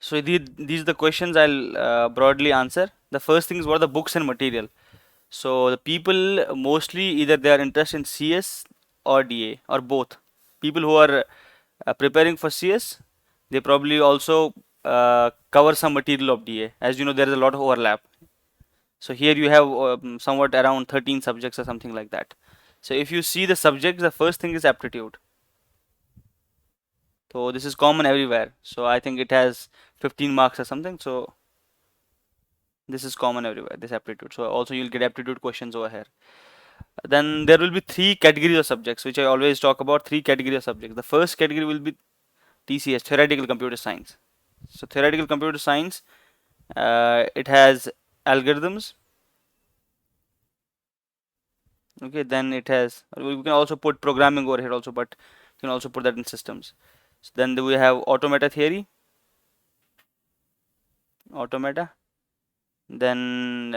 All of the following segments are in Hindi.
So these are the questions I'll broadly answer. The first thing is what are the books and material. So the people mostly either they are interested in CS or DA or both. People who are preparing for CS, they probably also cover some material of DA. As you know, there is a lot of overlap. So here you have somewhat around 13 subjects or something like that. So if you see the subjects, the first thing is aptitude. So this is common everywhere. So I think it has 15 marks or something. So this is common everywhere, this aptitude. So also you'll get aptitude questions over here. Then there will be three categories of subjects, which I always talk about. Three categories of subjects. The first category will be TCS, theoretical computer science. So theoretical computer science, it has algorithms. Okay, then it has. We can also put programming over here also, but you can also put that in systems. So then we have automata theory, automata. Then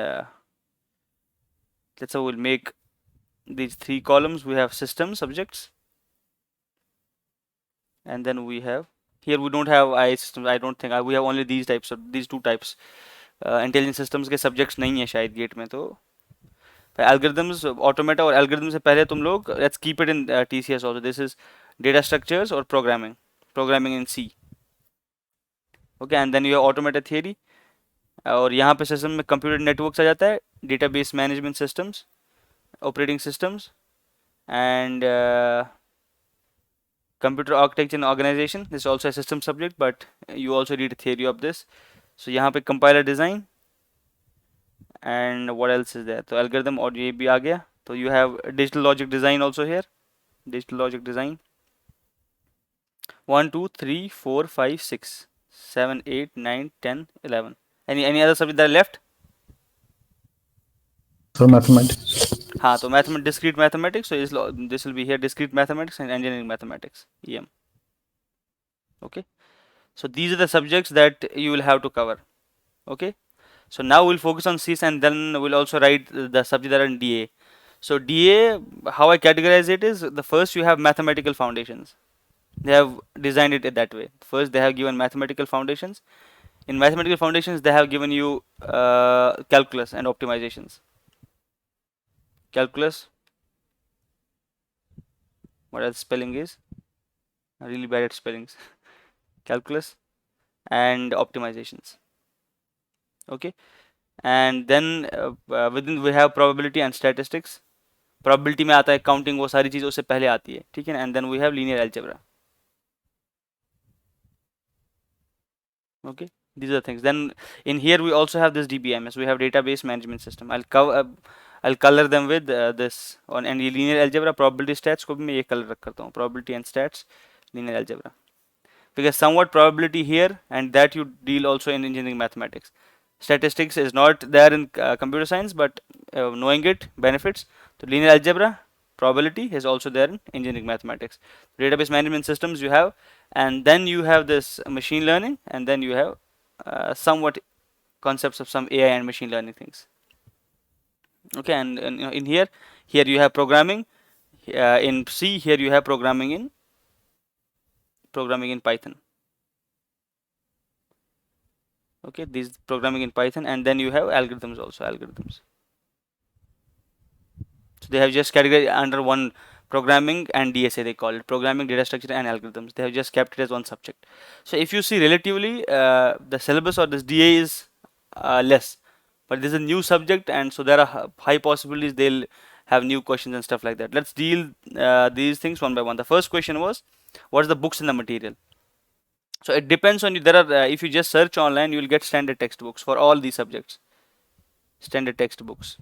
let's say we'll make these three columns. We have system subjects, and then we have here we don't have I systems. I don't think we have only these types of these two types. Intelligent systems के सब्जेक्ट्स नहीं है शायद गेट में तो एल्गोरिथम्स ऑटोमेटा और एल्गोरिथम से पहले तुम लोग let's keep it in TCS also this is data structures और programming in C okay and then you have automata theory और यहाँ पे सिस्टम में कंप्यूटर नेटवर्क्स आ जाता है database management systems operating systems and computer architecture and organization. This is also a system subject, but you also read a theory of this. So यहाँ पे compiler design and what else is there? So algorithm और ये भी आ गया. So you have digital logic design also here. Digital logic design. 1, 2, 3, 4, 5, 6, 7, 8, 9, 10, 11. Any other subject that are left? So mathematics. हाँ तो mathematics, discrete mathematics. So this will be here discrete mathematics and engineering mathematics. EM. Okay. So these are the subjects that you will have to cover. Okay. So now we'll focus on CS and then we'll also write the subject that are in DA. So DA, how I categorize it is the first you have mathematical foundations. They have designed it that way. First they have given mathematical foundations. In mathematical foundations they have given you calculus and optimizations. Calculus. What else spelling is? I'm really bad at spellings. Calculus and optimizations. Okay. And then within we have probability and statistics. Probability में आता है counting, वो सारी चीज़ उससे पहले आती है, ठीक है ना? And then we have linear algebra. Okay, these are the things. Then in here we also have this DBMS. We have database management system. I'll color them with this on and linear algebra, probability stats को भी मैं ये color रख करता हूँ. Probability and stats, linear algebra. Because somewhat probability here and that you deal also in engineering mathematics. Statistics is not there in computer science, but knowing it benefits. So linear algebra, probability is also there in engineering mathematics. Database management systems you have, and then you have this machine learning, and then you have somewhat concepts of some AI and machine learning things. Okay, and in here you have programming in C. Here you have programming in Python. Okay, these programming in Python, and then you have algorithms also, algorithms. So they have just categorized under one, programming and DSA, they call it programming, data structure and algorithms. They have just kept it as one subject. So if you see relatively the syllabus or this DA is less, but this is a new subject, and so there are high possibilities they'll have new questions and stuff like that. Let's deal these things one by one. The first question was, what is the books and the material? So it depends on you. There are if you just search online, you will get standard textbooks for all these subjects. Standard textbooks.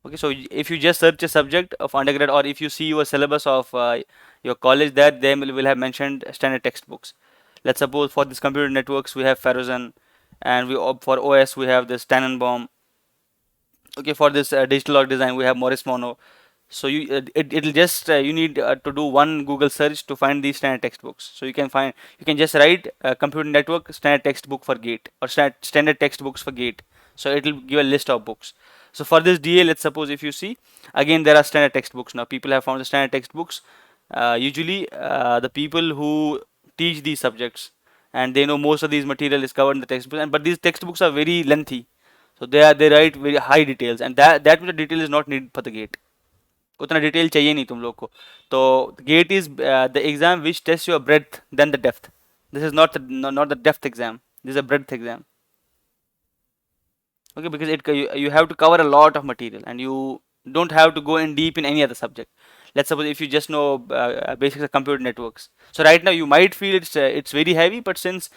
Okay, so if you just search a subject of undergrad, or if you see your syllabus of your college, that they will have mentioned standard textbooks. Let's suppose for this computer networks we have Ferguson, and for OS we have this Tannenbaum. Okay, for this digital log design we have Morris Monod. So it'll just you need to do one Google search to find these standard textbooks. So you can just write computer network standard textbook for GATE or standard textbooks for GATE. So it'll give a list of books. So for this DA, let's suppose if you see, again there are standard textbooks now. People have found the standard textbooks. Usually the people who teach these subjects, and they know most of these material is covered in the textbook, and but these textbooks are very lengthy, so they write very high details, and that much detail is not needed for the gate. उतना डिटेल चाहिए नहीं तुम लोग को. तो GATE is the exam which test your breadth then the depth. This is not the depth exam, this is a breadth exam. Okay, because you have to cover a lot of material, and you don't have to go in deep in any other subject. Let's suppose if you just know basics of computer networks, so right now you might feel it's very heavy, but since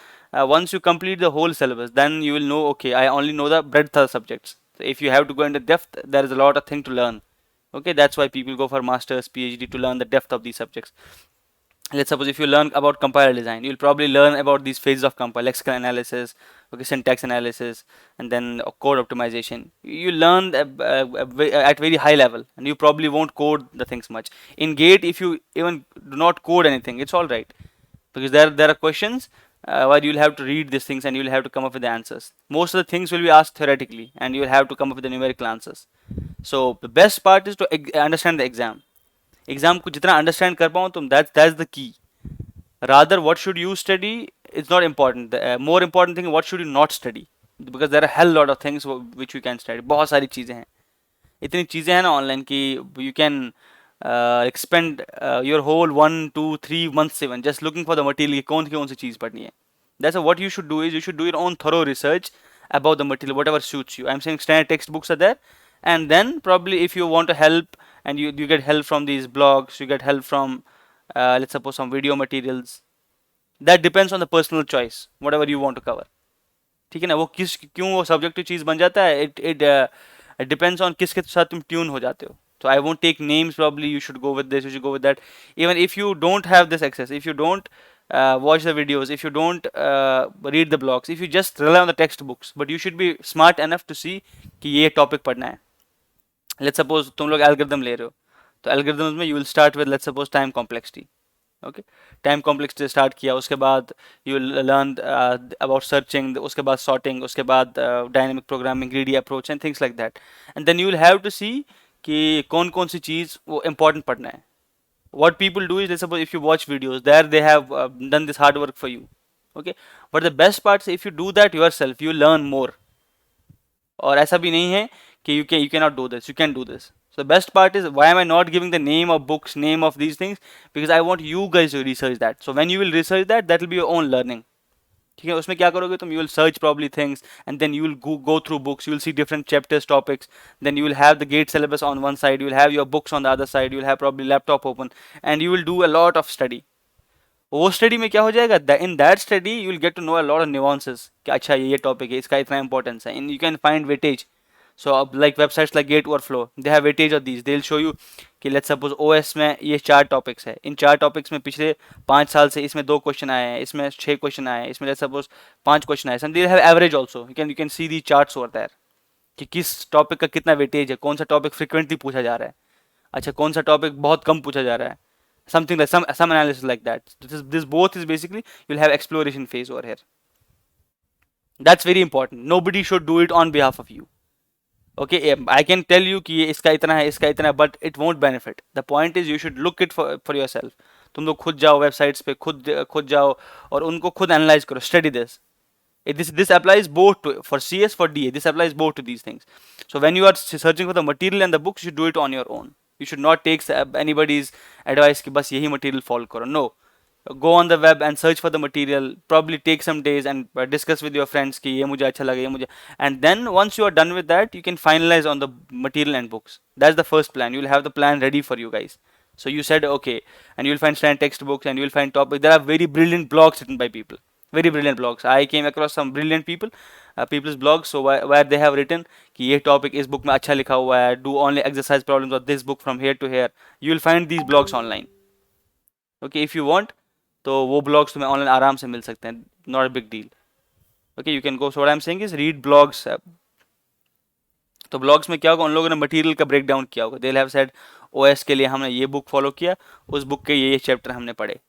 once you complete the whole syllabus, then you will know, okay, I only know the breadth of subjects. So if you have to go into depth, there is a lot of thing to learn. Okay, that's why people go for masters, PhD, to learn the depth of these subjects. Let's suppose if you learn about compiler design, you'll probably learn about these phases of compile, lexical analysis, okay, syntax analysis, and then code optimization. You learn at very high level, and you probably won't code the things much. In gate, if you even do not code anything, it's all right, because there are questions where you'll have to read these things and you'll have to come up with the answers. Most of the things will be asked theoretically, and you'll have to come up with the numerical answers. So the best part is to understand the exam. Exam को जितना अंडरस्टैंड कर पाऊँ तुम, that's the key. Rather what should you study it's not important. More important thing what should you not study, because there are hell lot of things which you can study. बहुत सारी चीज़ें हैं, इतनी चीज़ें हैं ना ऑनलाइन कि you can expend your whole 1, 2, 3 months even just looking for the material. कौन सी चीज़ पढ़नी है. That's what you should do is you should do your own thorough research about the material, whatever suits you. I'm saying standard textbooks are there, and then probably if you want to help, and you get help from these blogs, you get help from let's suppose some video materials. That depends on the personal choice, whatever you want to cover. ठीक है ना, वो क्यों वो सब्जेक्टिव चीज़ बन जाता है. इट डिपेंड्स ऑन किसके साथ तुम ट्यून हो जाते हो. So I won't take names. Probably you should go with this, you should go with that. Even if you don't have this access, if you don't watch the videos, if you don't read the blogs, if you just rely on the textbooks, but you should be smart enough to see कि ये topic पढ़ना है. Let's suppose तुम लोग algorithm ले रहे हो, तो algorithms में you will start with let's suppose time complexity. Okay, time complexity start किया, उसके बाद you will learn about searching, उसके बाद sorting, उसके बाद dynamic programming, greedy approach and things like that. And then you will have to see कि कौन सी चीज़ वो important पढ़ना है. What people do is, let's suppose if you watch videos, there they have done this hard work for you. Okay, but the best part is if you do that yourself, you learn more. और ऐसा भी नहीं है कि you cannot do this, you can do this. So the best part is, why am I not giving the name of books, name of these things? Because I want you guys to research that. So when you will research that, that will be your own learning. ठीक है, उसमें क्या करोगे तुम, you will search probably things, and then you will go through books, you will see different chapters, topics, then you will have the gate syllabus on one side, you will have your books on the other side, you will have probably laptop open, and you will do a lot of study. वो स्टडी में क्या हो जाएगा, in that study you will get to know a lot of nuances कि अच्छा ये टॉपिक है, इसका इतना इंपॉर्टेंस है, and you can find weightage. So अब like websites like GATE overflow, they have weightage of these, they will show you कि लेट्स सपोज ओएस में ये 4 टॉपिक्स है, इन 4 टॉपिक्स में पिछले 5 साल से इसमें 2 क्वेश्चन आए हैं, इसमें 6 क्वेश्चन आए हैं, इसमें लेट्स सपोज 5 क्वेश्चन आए. They have average also, you can see the charts over there कि किस टॉपिक का कितना वेटेज है, कौन सा टॉपिक फ्रिक्वेंटली पूछा जा रहा है, अच्छा कौन सा टॉपिक बहुत कम पूछा जा रहा है. Something like some analysis like that. This both is basically, you'll have exploration phase over here. That's very important. Nobody should do it on behalf of you. Okay, I can tell you कि इसका इतना है, इसका इतना है, but it won't benefit. The point is you should look it for yourself. तुम लोग खुद जाओ वेबसाइट्स पे, खुद जाओ और उनको खुद एनालाइज करो. Study this. This applies both for CS, for DA. This applies both to these things. So when you are searching for the material and the books, you should do it on your own. You should not take anybody's advice कि बस यही material follow करो. No, go on the web and search for the material. Probably take some days and discuss with your friends कि ये मुझे अच्छा लगा, ये मुझे. And then once you are done with that, you can finalize on the material and books. That's the first plan. You will have the plan ready for you guys. So you said okay, and you will find standard textbooks, and you will find topics. There are very brilliant blogs written by people. Very brilliant blogs. I came across some brilliant people, people's blogs, so where they have written कि ये topic इस book में अच्छा लिखा हुआ है, do only exercise problems of this book from here to here. You will find these blogs online. Okay, if you want, तो वो blogs तुम्हें online आराम से मिल सकते हैं. Not a big deal. Okay, you can go. So what I'm saying is read blogs. तो blogs में क्या होगा, उन लोगों ने material का breakdown किया होगा. They'll have said OS के लिए हमने ये book follow किया, उस book के ये chapter हमने पढ़े.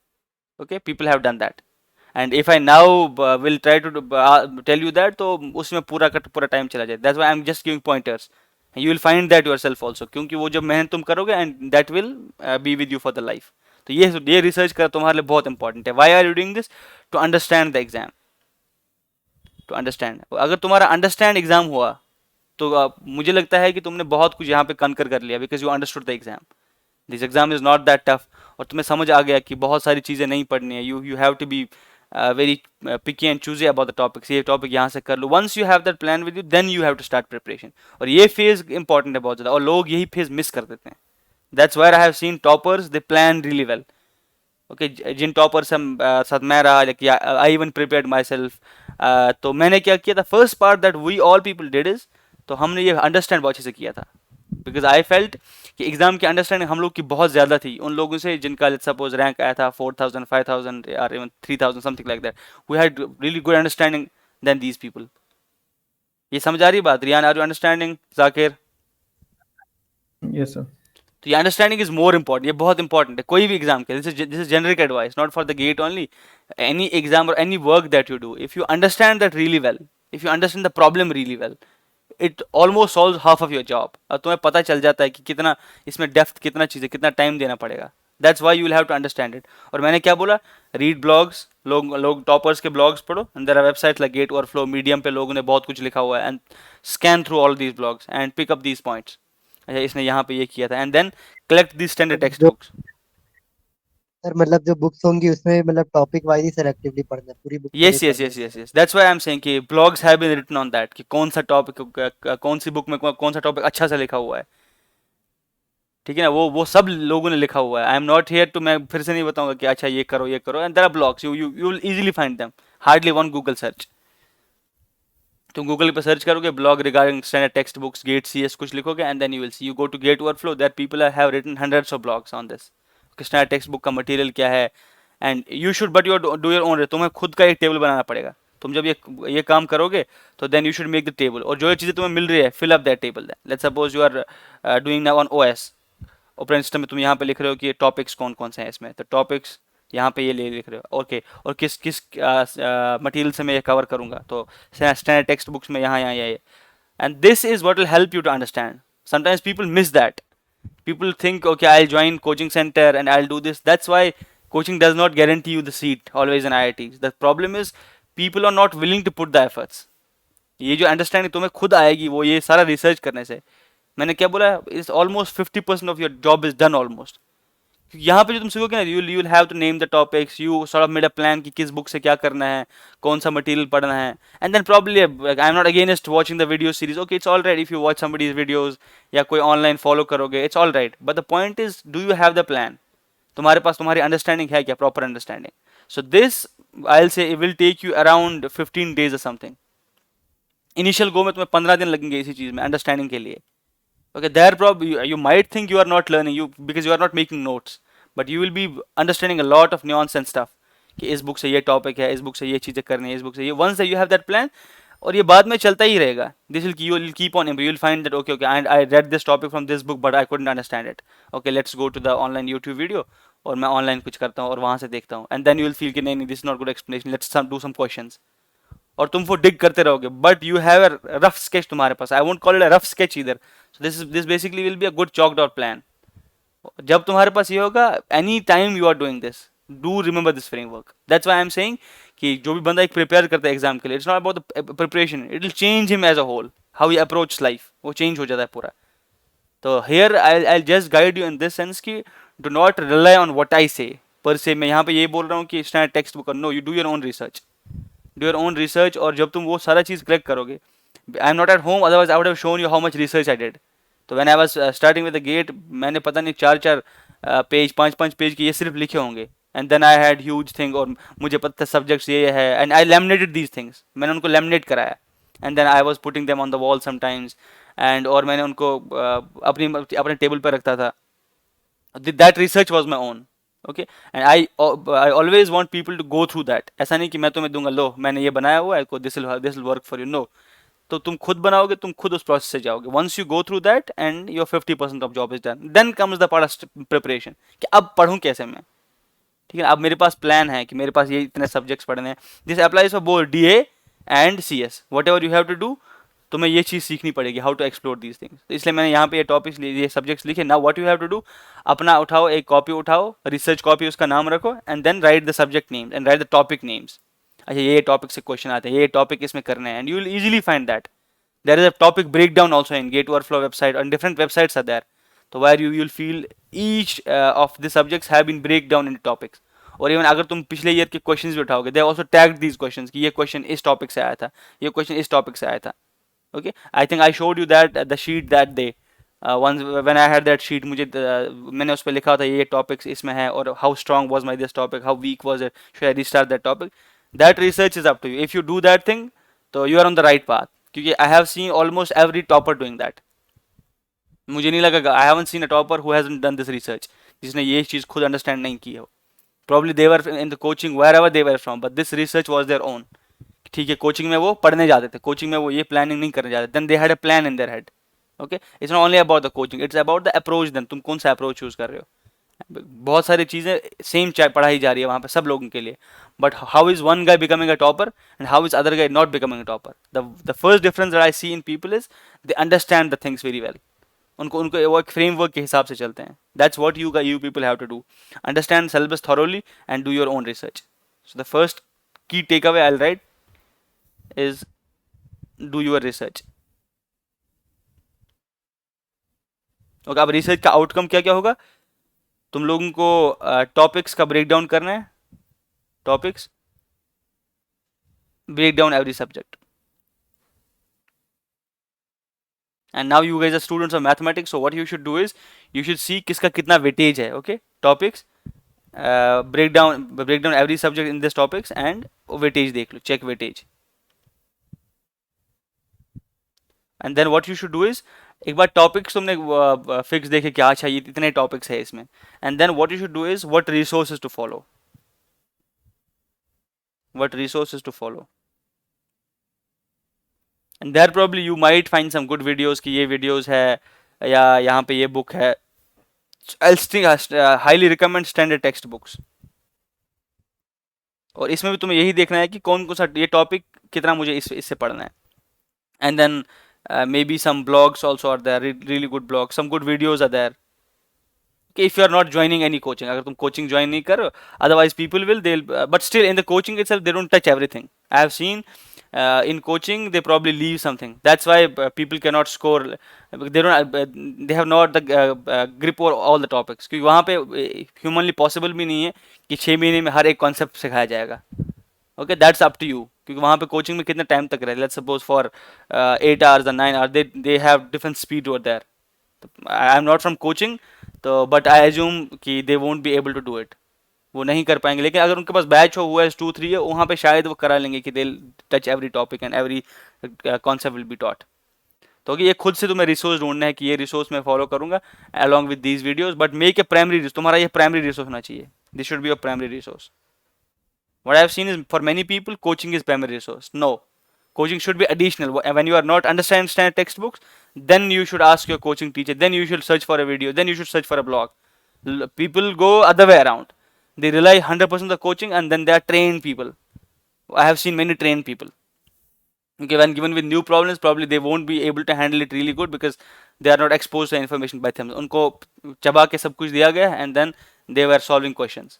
Okay, people have done that. And if I now will try to tell you that, तो उसमें पूरा का पूरा टाइम चला जाए. That's why I'm just giving pointers. And you will find that yourself also. क्योंकि वो जब मेहनत तुम करोगे, and that will be with you for the life. तो ये रिसर्च कर तुम्हारे लिए बहुत इंपॉर्टेंट है. Why are you doing this? To understand the exam, to understand. अगर तुम्हारा अंडरस्टैंड एग्जाम हुआ तो मुझे लगता है कि तुमने बहुत कुछ यहाँ पे कनकर कर लिया, because you understood the exam. This exam is not that tough. और तुम्हें समझ आ गया कि बहुत सारी चीज़ें नहीं पढ़नी है. You have to be very picky and choosy about the topics. ये टॉपिक यहाँ से कर लो. Once you have that plan with you, then you have to start preparation. और ये फेज इंपॉर्टेंट है बहुत ज़्यादा, और लोग यही फेज मिस कर देते हैं. That's why I have seen toppers, they plan really well. Okay, जिन टॉपर से साथ मैं रहा, I even prepared myself. तो मैंने क्या किया था, first part that we all people did is, तो हमने ये अंडरस्टैंड बहुत अच्छे से किया था. बिकॉज आई फेल्ट कि एग्जाम की अंडरस्टैंडिंग हम लोग की बहुत ज़्यादा थी उन लोगों से जिनका लेट्स सपोज रैंक आया था 4000 5000 और even 3000 something like that. We had really good understanding then these people. ये समझ आ रही बात? Riyan, are you understanding? Zakir? Yes sir. तो ये अंडरस्टैंडिंग इज मोर इंपॉर्टेंट. ये बहुत इंपॉर्टेंट है कोई भी एग्जाम के. This is generic advice, not for the GATE only. Any exam और any work that you do, if you understand that really well, if you understand the problem really well, it almost solve half of your job. और तुम्हें पता चल जाता है कि कितना इसमें डेप्थ, कितना चीज़ें, कितना टाइम देना पड़ेगा. That's why you will have to understand it. और मैंने क्या बोला, रीड ब्लॉग्स. लोग टॉपर्स के ब्लॉग्स पढ़ो. And there are websites like GATE overflow, medium पे लोगों ने बहुत कुछ लिखा हुआ है. And scan through all these blogs and pick up these points. अच्छा, इसने यहाँ पे ये किया था. And then collect the standard text जो बुक्स. सर मतलब जो बुक्स होंगी उसमें मतलब टॉपिक वाइज ही सेलेक्टिवली पढ़ना है, पूरी बुक को नहीं यस यस पढ़ना yes yes yes, that's why I am saying कि blogs have been written on that, कि कौन सा टॉपिक, कौन सी बुक में कौन सा टॉपिक अच्छा सा लिखा हुआ है. ठीक है ना, वो सब लोगों ने लिखा हुआ है. I am not here to, मैं फिर से नहीं बताऊंगा कि अच्छा ये करो ये करो. And there are blogs, you will easily find them. Hardly one Google search. तुम गूगल पे सर्च करोगे blog regarding standard text books GATE CS कुछ लिखोगे, and then you will see, you go to GATE overflow, that people have written hundreds of blogs on this. Standard text book का मटेरियल क्या है. And you should but you do your own. तुम्हें खुद का एक टेबल बनाना पड़ेगा. तुम जब ये काम करोगे तो then you should make the table. और जो ये चीज़ें तुम्हें मिल रही है, fill up that table. Let's suppose you are doing now on OS, operating system में. तुम यहाँ पे लिख रहे हो कि टॉपिक्स कौन कौन से हैं इसमें, तो टॉपिक्स यहाँ पे ये लिख रहे हो. ओके, और किस किस मटेरियल से मैं ये कवर करूँगा, तो स्टैंडर्ड टेक्स्ट बुक्स में यहाँ यहाँ ये. And this is what will help you to understand. Sometimes people miss that. People think, okay, I'll join coaching center and I'll do this. That's why coaching does not guarantee you the seat always in IITs. The problem is people are not willing to put the efforts. ये जो अंडरस्टैंडिंग तुम्हें खुद आएगी वो ये सारा रिसर्च करने से. मैंने क्या बोला, is almost 50% of your job is done almost. यहाँ पे जो तुम सीखोगे ना, you will have to name the topics, you sort of made a plan कि किस बुक से क्या करना है, कौन सा मटेरियल पढ़ना है. And then probably I am not against watching the video series. Okay, it's all right if you watch somebody's videos या कोई ऑनलाइन फॉलो करोगे, it's all right. But the point is, do you have the plan? तुम्हारे पास तुम्हारी अंडरस्टैंडिंग है क्या, proper understanding? So this I will say it will take you around 15 days or something. Initial go में तुम्हें 15 दिन लगेंगे इसी चीज़ में अंडरस्टैंडिंग के लिए. Okay, there you might think you are not learning, you because you are not making notes, but you will be understanding a lot of nuance and stuff. कि इस बुक से ये टॉपिक है, इस बुक से ये चीज़ें करनी है, इस बुक से ये. once you have that plan, और ये बाद में चलता ही रहेगा. This will you will keep on, you will find that okay, and I read this topic from this book but I couldn't understand it. Okay, let's go to the online YouTube video, और मैं ऑनलाइन कुछ करता हूँ और वहाँ से देखता हूँ. and then you will feel कि नहीं, this is not good explanation, let's do some questions. और तुम वो डिग करते रहोगे, but you have a rough sketch तुम्हारे पास. I won't call it a rough sketch इधर. So this basically will be a good chalked out plan. जब तुम्हारे पास ये होगा, any time you are doing this, do remember this framework. That's why I am saying कि जो भी बंदा एक प्रिपेयर करता है एग्जाम के लिए, it's not about the preparation, it will change him as a whole. How he approach life, वो चेंज हो जाता है पूरा. तो here I just guide you in this sense कि do not rely on what I say per से. मैं यहाँ पे ये बोल रहा हूँ कि standard text book, no, you do your own research, do your own research. और जब तुम वो सारा चीज़ कलेक्ट करोगे, I am not at home, otherwise I would have shown you how much research I did. तो when I was starting with the GATE, मैंने पता नहीं 4-4 पेज, 5-5 पेज के ये सिर्फ लिखे होंगे. And then I had huge thing, और मुझे पता था सब्जेक्ट्स ये है, and I laminated these things. मैंने उनको लैमिनेट कराया, and then I was putting them on the wall sometimes. And और मैंने उनको अपने टेबल पर रखता था. That research was my own. Okay, and I always want people to go through that. ऐसा नहीं कि मैं तुम्हें दूंगा, लो मैंने ये बनाया हुआ है, this will work for you. No, तो तुम खुद बनाओगे, तुम खुद उस प्रोसेस से जाओगे. Once you go through that and your 50% of job is done, then comes the part of preparation कि अब पढ़ूं कैसे मैं. ठीक है, अब मेरे पास प्लान है कि मेरे पास ये इतने सब्जेक्ट्स पढ़ने हैं. This applies for both DA and CS. Whatever you have to do, तुम्हें ये चीज़ सीखनी पड़ेगी, how to explore these things. तो इसलिए मैंने यहाँ पे ये टॉपिक्स ये सब्जेक्ट्स लिखे। Now what you have to do, अपना उठाओ, एक कॉपी उठाओ, रिसर्च कॉपी, उसका नाम रखो, and then write the subject names and write the topic names. अच्छा ये टॉपिक से क्वेश्चन आते हैं, ये टॉपिक इसमें करने हैं, and you will easily find that. There is a topic breakdown also in Gate Overflow website, and different websites are there. So where you will feel each of the subjects have been break down into topics. और इवन अगर तुम पिछले ईयर के क्वेश्चंस भी उठाओगे, they also tagged these questions कि ये क्वेश्चन इस टॉपिक से आया था, ये क्वेश्चन इस टॉपिक से आया था। Okay, I think I showed you that the sheet that day, once when I had that sheet, मुझे मैंने उस पर लिखा था ये टॉपिक्स इसमें है, और how strong was my this topic, how weak was it, should I restart that topic. That research is up to you. If you do that thing, तो you are on the right path, क्योंकि I have seen almost every topper doing that. मुझे नहीं लगा, I haven't seen a topper who hasn't done this research, जिसने ये चीज़ खुद अंडरस्टैंड नहीं की हो। Probably they were in the coaching wherever they were from, but this research was their own. ठीक है, कोचिंग में वो पढ़ने जाते थे, कोचिंग में वो ये प्लानिंग नहीं करने जाते, then they had a plan in their head. Okay, it's not only about the coaching, it's about the approach. देन तुम कौन सा अप्रोच यूज कर रहे हो। बहुत सारी चीज़ें सेम पढ़ाई जा रही है वहाँ पे सब लोगों के लिए, but how is one guy becoming a topper and how is other guy not becoming a topper. The first difference that I see in people is they understand the things very well. उनको उनको वो एक फ्रेमवर्क के हिसाब से चलते हैं। That's what you people have to do, understand syllabus thoroughly and do your own research. So the first key takeaway I will write is do your research. Okay, अब रिसर्च का आउटकम क्या क्या होगा, तुम लोगों को टॉपिक्स का ब्रेक डाउन करना है, topics break down every subject, and now you guys are students of mathematics, so what you should do is you should see किसका कितना weightage है। okay, topics, break down every subject in this topics and weightage देख लो, check weightage, and then what you should do is एक बार टॉपिक्स तुमने फिक्स देखे क्या, अच्छा ये इतने टॉपिक्स है इसमें, and then what you should do is what resources to follow, what resources to follow, and there probably you might find some good videos कि ये videos है या यहाँ पे ये book है। I'll still highly recommend standard textbooks, और इसमें भी तुम्हें यही देखना है कि कौन कौन सा ये टॉपिक कितना मुझे इससे पढ़ना है, and then maybe some blogs also are there, really good blogs, some good videos are there। Okay, if you are not joining any coaching, अगर तुम coaching join नहीं कर, otherwise people will, they'll but still in the coaching itself they don't touch everything। I have seen in coaching they probably leave something, that's why people cannot score, they don't they have not the grip over all the topics, क्योंकि वहाँ पे humanly possible भी नहीं है कि 6 महीने में हर एक concept सिखाया जाएगा। okay, that's up to you, क्योंकि वहाँ पे coaching में कितना time तक रहे, let's suppose for 8 hours or 9 hours, they have different speed over there। I am not from coaching, तो बट आई एज्यूम कि they won't be able to do it, वो नहीं कर पाएंगे, लेकिन अगर उनके पास बैच हो, वो एस 2-3 है, वहाँ पे शायद वो करा लेंगे कि they touch every topic and every concept will be taught. तो ये खुद से तुम्हें रिसोर्स ढूंढना है कि ये रिसोर्स मैं फॉलो करूंगा along with these videos, but make a primary, तुम्हारा ये प्राइमरी रिसोर्स होना चाहिए, this should be your primary resource. What I have seen is for many people coaching is primary resource, no, coaching should be additional when you are not understand standard textbooks, then you should ask your coaching teacher, then you should search for a video, then you should search for a blog। People go other way around, they rely 100% on the coaching and then they are trained people। I have seen many trained people, okay, when given with new problems probably they won't be able to handle it really good because they are not exposed to information by them, उनको चबा के सब कुछ दिया गया and then they were solving questions।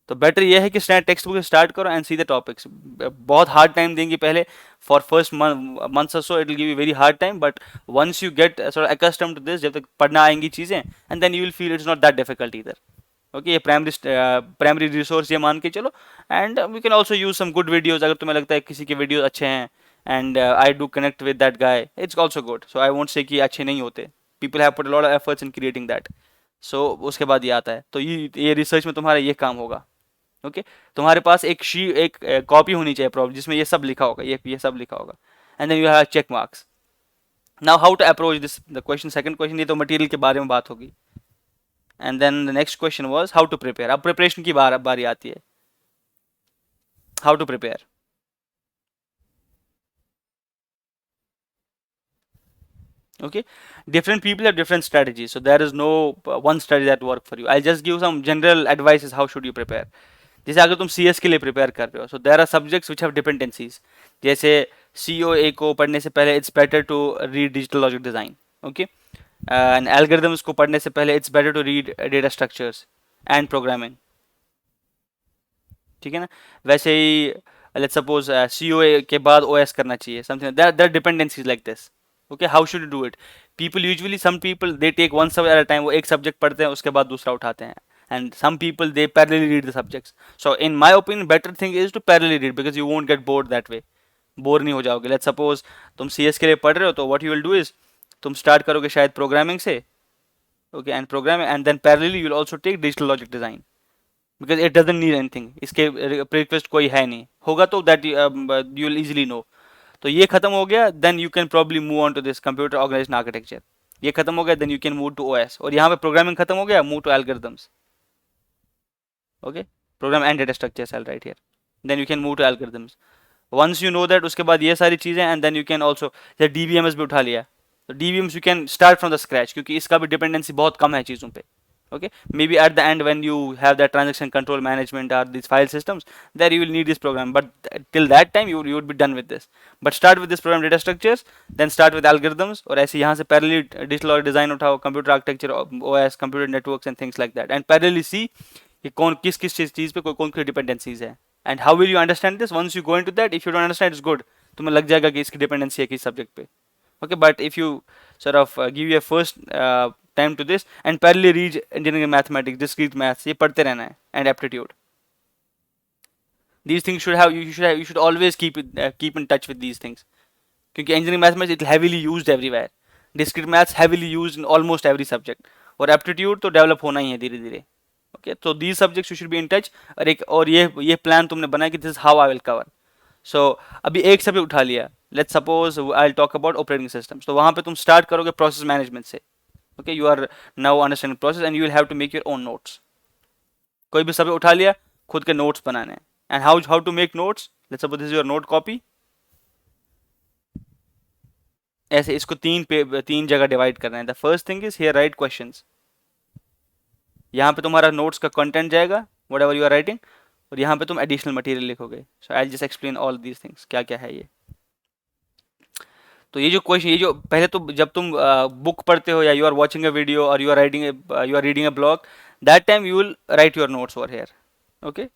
तो बेटर ये है कि स्टैंडर्ड टेक्स्ट बुक स्टार्ट करो एंड सी द टॉपिक्स। बहुत हार्ड टाइम देंगे पहले, फॉर फर्स्ट मंथ्स और so it will give you very hard time, but once you get sort accustomed to this, जब तक पढ़ना आएंगी चीज़ें, and then you will feel it's not that difficult either. Okay, ये प्राइमरी रिसोर्स ये मान के चलो, and we can also use some good videos, अगर तुम्हें लगता है किसी के वीडियोज अच्छे हैं and I do connect with that guy, it's also good. So I won't say कि अच्छे नहीं होते, people have put a lot of efforts in creating that. So उसके बाद ये आता है, तो ये रिसर्च में तुम्हारा ये काम होगा। ओके, तुम्हारे पास एक कॉपी होनी चाहिए प्रॉब्लम जिसमें ये सब लिखा होगा, ये सब लिखा होगा, and then you have check marks. Now how to approach this the question, second question, ये तो मटेरियल के बारे में बात होगी, and then the next question was how to prepare. अब प्रिपरेशन की बारी आती है, how to prepare. Okay, different people have different strategies, so there is no one strategy that work for you। I'll just give some general advices how should you prepare। जैसे अगर तुम CS के लिए प्रिपेयर कर रहे हो, so there are subjects which have dependencies, जैसे COA को पढ़ने से पहले it's better to read digital logic design, okay, and algorithms को पढ़ने से पहले it's better to read data structures and programming, ठीक है ना। वैसे ही लेट्स सपोज COA के बाद OS करना चाहिए, something there dependencies like this, okay. How should you do it? People usually, some people they take one subject at a time, वो एक सब्जेक्ट पढ़ते हैं उसके बाद दूसरा उठाते हैं, and some people they parallelly read the subjects. So in my opinion better thing is to parallelly read because you won't get bored that way. Bore नहीं हो जाओगे। लेट्स सपोज तुम CS के लिए पढ़ रहे हो, तो what you will do is तुम स्टार्ट करोगे शायद प्रोग्रामिंग से, okay, and programming and then parallelly you will also take digital logic design because it doesn't need anything, इसके प्रीरिक्वेस्ट कोई है नहीं, होगा तो that you will easily know. तो ये खत्म हो गया, then you can probably move on to this computer organisation architecture. ये खत्म हो गया, then you can move to OS, और यहाँ पे प्रोग्रामिंग खत्म हो गया, move to algorithms, okay, program and data structures I'll write here, then you can move to algorithms. Once you know that, उसके बाद ये सारी चीजें, and then you can also, जैसे DBMS भी उठा लिया, तो DBMS you can start from the scratch क्योंकि इसका भी dependency बहुत कम है चीज़ों पे, okay, maybe at the end when you have that transaction control management or these file systems, there you will need this program, but till that time you would be done with this. But start with this program data structures, then start with algorithms, और ऐसे यहाँ से parallel digital design उठाओ, computer architecture, OS, computer networks and things like that, and parallelly see कि कौन किस किस चीज़ पे कौन सी डिपेंडेंसीज है, and how will you understand this once you go into that. If you don't understand it's good, तुम्हें लग जाएगा कि इसकी डिपेंडेंसी है किस सब्जेक्ट पे, okay, but if you sort of give you first time to this and parallelly read engineering mathematics, discrete maths, ये पढ़ते रहना है, and aptitude, these things should have you should always keep in touch with these things क्योंकि engineering mathematics it heavily used everywhere, discrete maths heavily used in almost every subject, और aptitude तो डेवलप होना ही है धीरे धीरे, ओके। तो these subjects you should be in touch, और ये प्लान तुमने बनाया कि this how I will cover. So अभी एक सब्जेक्ट उठा लिया, let's suppose I will talk about operating systems, तो वहाँ पे तुम स्टार्ट करोगे प्रोसेस मैनेजमेंट से, okay, you are now understanding process and you will have to make your own notes. कोई भी सब्जेक्ट उठा लिया, खुद के नोट्स बनाने हैं, and how to make notes, let's suppose this is your note copy, ऐसे इसको तीन जगह डिवाइड करना है। The first thing is here right questions, यहाँ पे तुम्हारा नोट्स का कंटेंट जाएगा whatever you are writing, और यहाँ पे तुम एडिशनल मटेरियल लिखोगे। So I just explain all these things, क्या क्या है ये। तो ये जो क्वेश्चन, ये जो पहले तो जब तुम बुक पढ़ते हो या you are watching a video और you are reading a blog, that time you will write your notes over here, okay.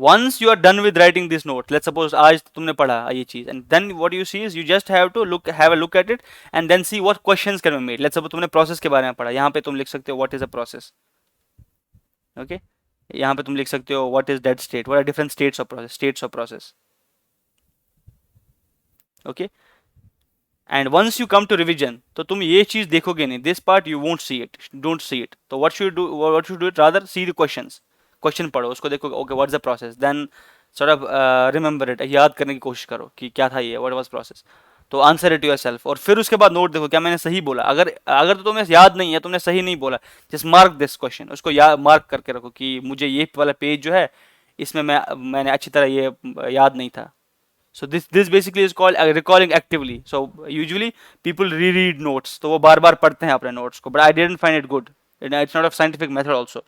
once you are done with writing this note, let's suppose आज तुमने पढ़ा ये चीज, and then what you see is you just have to have a look at it and then see what questions can be made. let's suppose तुमने process के बारे में पढ़ा, यहाँ पे तुम लिख सकते हो what is a process, okay, यहाँ पे तुम लिख सकते हो what is dead state, what are different states of process, okay, and once you come to revision, तो तुम ये चीज देखोगे नहीं, this part you won't see it, don't see it, तो what should you do it, rather see the questions, question पढ़ो, उसको देखो, okay what is the process, then sort of remember it, याद करने की कोशिश करो कि क्या था ये, व्हाट वाज प्रोसेस, तो आंसर इट योरसेल्फ, और फिर उसके बाद नोट देखो क्या मैंने सही बोला, अगर अगर तो तुम्हें याद नहीं है, तुमने सही नहीं बोला, जस्ट मार्क दिस क्वेश्चन, उसको मार्क करके रखो कि मुझे ये वाला पेज जो है इसमें मैंने अच्छी तरह ये याद नहीं था। So this basically is called recalling actively. So usually people reread notes, तो वो बार बार पढ़ते हैं अपने notes को, but I didn't find it good. It's not a scientific method also.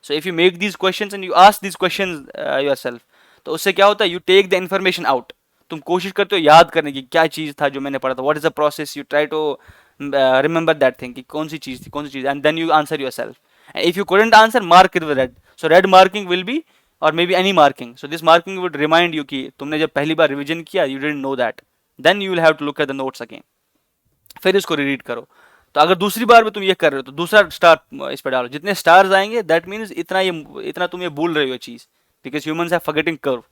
So if you make these questions and you ask these questions yourself, तो उससे क्या होता है, you take the information out. तुम कोशिश करते हो याद करने की क्या चीज़ था जो मैंने पढ़ा था, what is the process, you try to remember that thing कि कौन सी चीज़ थी, and then you answer yourself. And if you couldn't answer, mark it with red. So red marking will be, or maybe any marking. So this marking would remind you कि तुमने जब पहली बार रिविजन किया, you didn't know that. Then you will have to look at the notes again. फिर इसको रीड करो। तो अगर दूसरी बार में तुम ये कर रहे हो तो दूसरा स्टार इस पर डालो, जितने स्टार्स आएंगे दैट मीन्स इतना तुम ये भूल रहे हो चीज़, because humans have forgetting curve.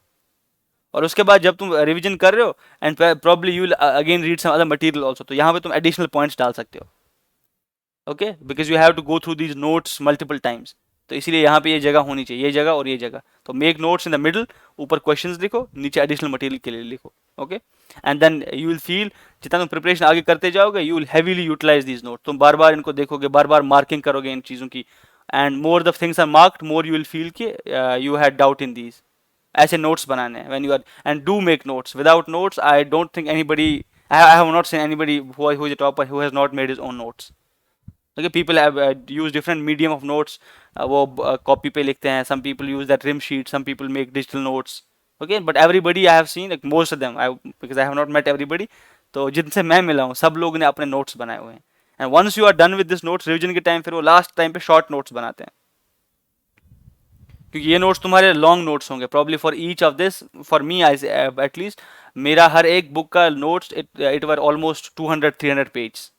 और उसके बाद जब तुम रिवीजन कर रहे हो and probably you will again read some other material also, तो यहाँ पे तुम एडिशनल पॉइंट्स डाल सकते हो, okay, because you have to go through these notes multiple times. तो इसीलिए यहाँ पे ये जगह होनी चाहिए, ये जगह और ये जगह। तो make notes in the middle, ऊपर क्वेश्चंस लिखो, नीचे एडिशनल मटेरियल के लिए लिखो, okay, and then you will feel जितना तुम प्रिपरेशन आगे करते जाओगे you will heavily utilise these note, तुम बार बार इनको देखोगे, बार बार मार्किंग करोगे इन चीज़ों की, and more the things are marked more you will feel कि you had doubt in these. ऐसे नोट्स बनाने हैं when you are, and do make notes, without notes I don't think anybody, I have not seen anybody who is a topper who has not made his own notes. Okay people have use different medium of notes, वो कॉपी पे लिखते हैं, some people use that rim sheet, some people make digital notes, okay but everybody I have seen like most of them, I because I have not met everybody, तो जिनसे मैं मिला हूँ सब लोग ने अपने नोट्स बनाए हुए हैं, and once you are done with this notes revision के टाइम फिर वो लास्ट टाइम पे शॉर्ट नोट्स बनाते हैं, क्योंकि ये नोट्स तुम्हारे लॉन्ग नोट्स होंगे probably for each of this, for me I at least मेरा हर एक बुक का notes it were almost 200-300 page,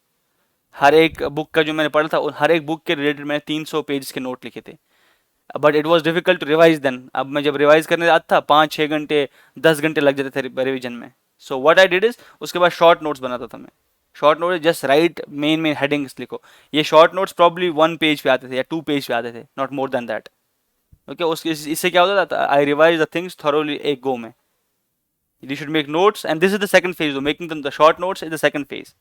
हर एक बुक का जो मैंने पढ़ा था हर एक बुक के रिलेटेड मैंने 300 पेज के नोट लिखे थे, but it was difficult to revise then, अब मैं जब रिवाइज करने जाता था 5-6 घंटे 10 घंटे लग जाते थे रिविजन में, so what I did is उसके बाद शॉर्ट नोट्स बनाता था मैं, short note just right main headings लिखो, ये शॉर्ट नोट्स प्रॉब्ली 1 पेज पे आते थे या 2 पेज पे आते थे, not more than that, okay उसके इससे क्या होता था, I revise the things thoroughly एक गो में, you should make notes and this is the second phase, making the short notes is the second phase,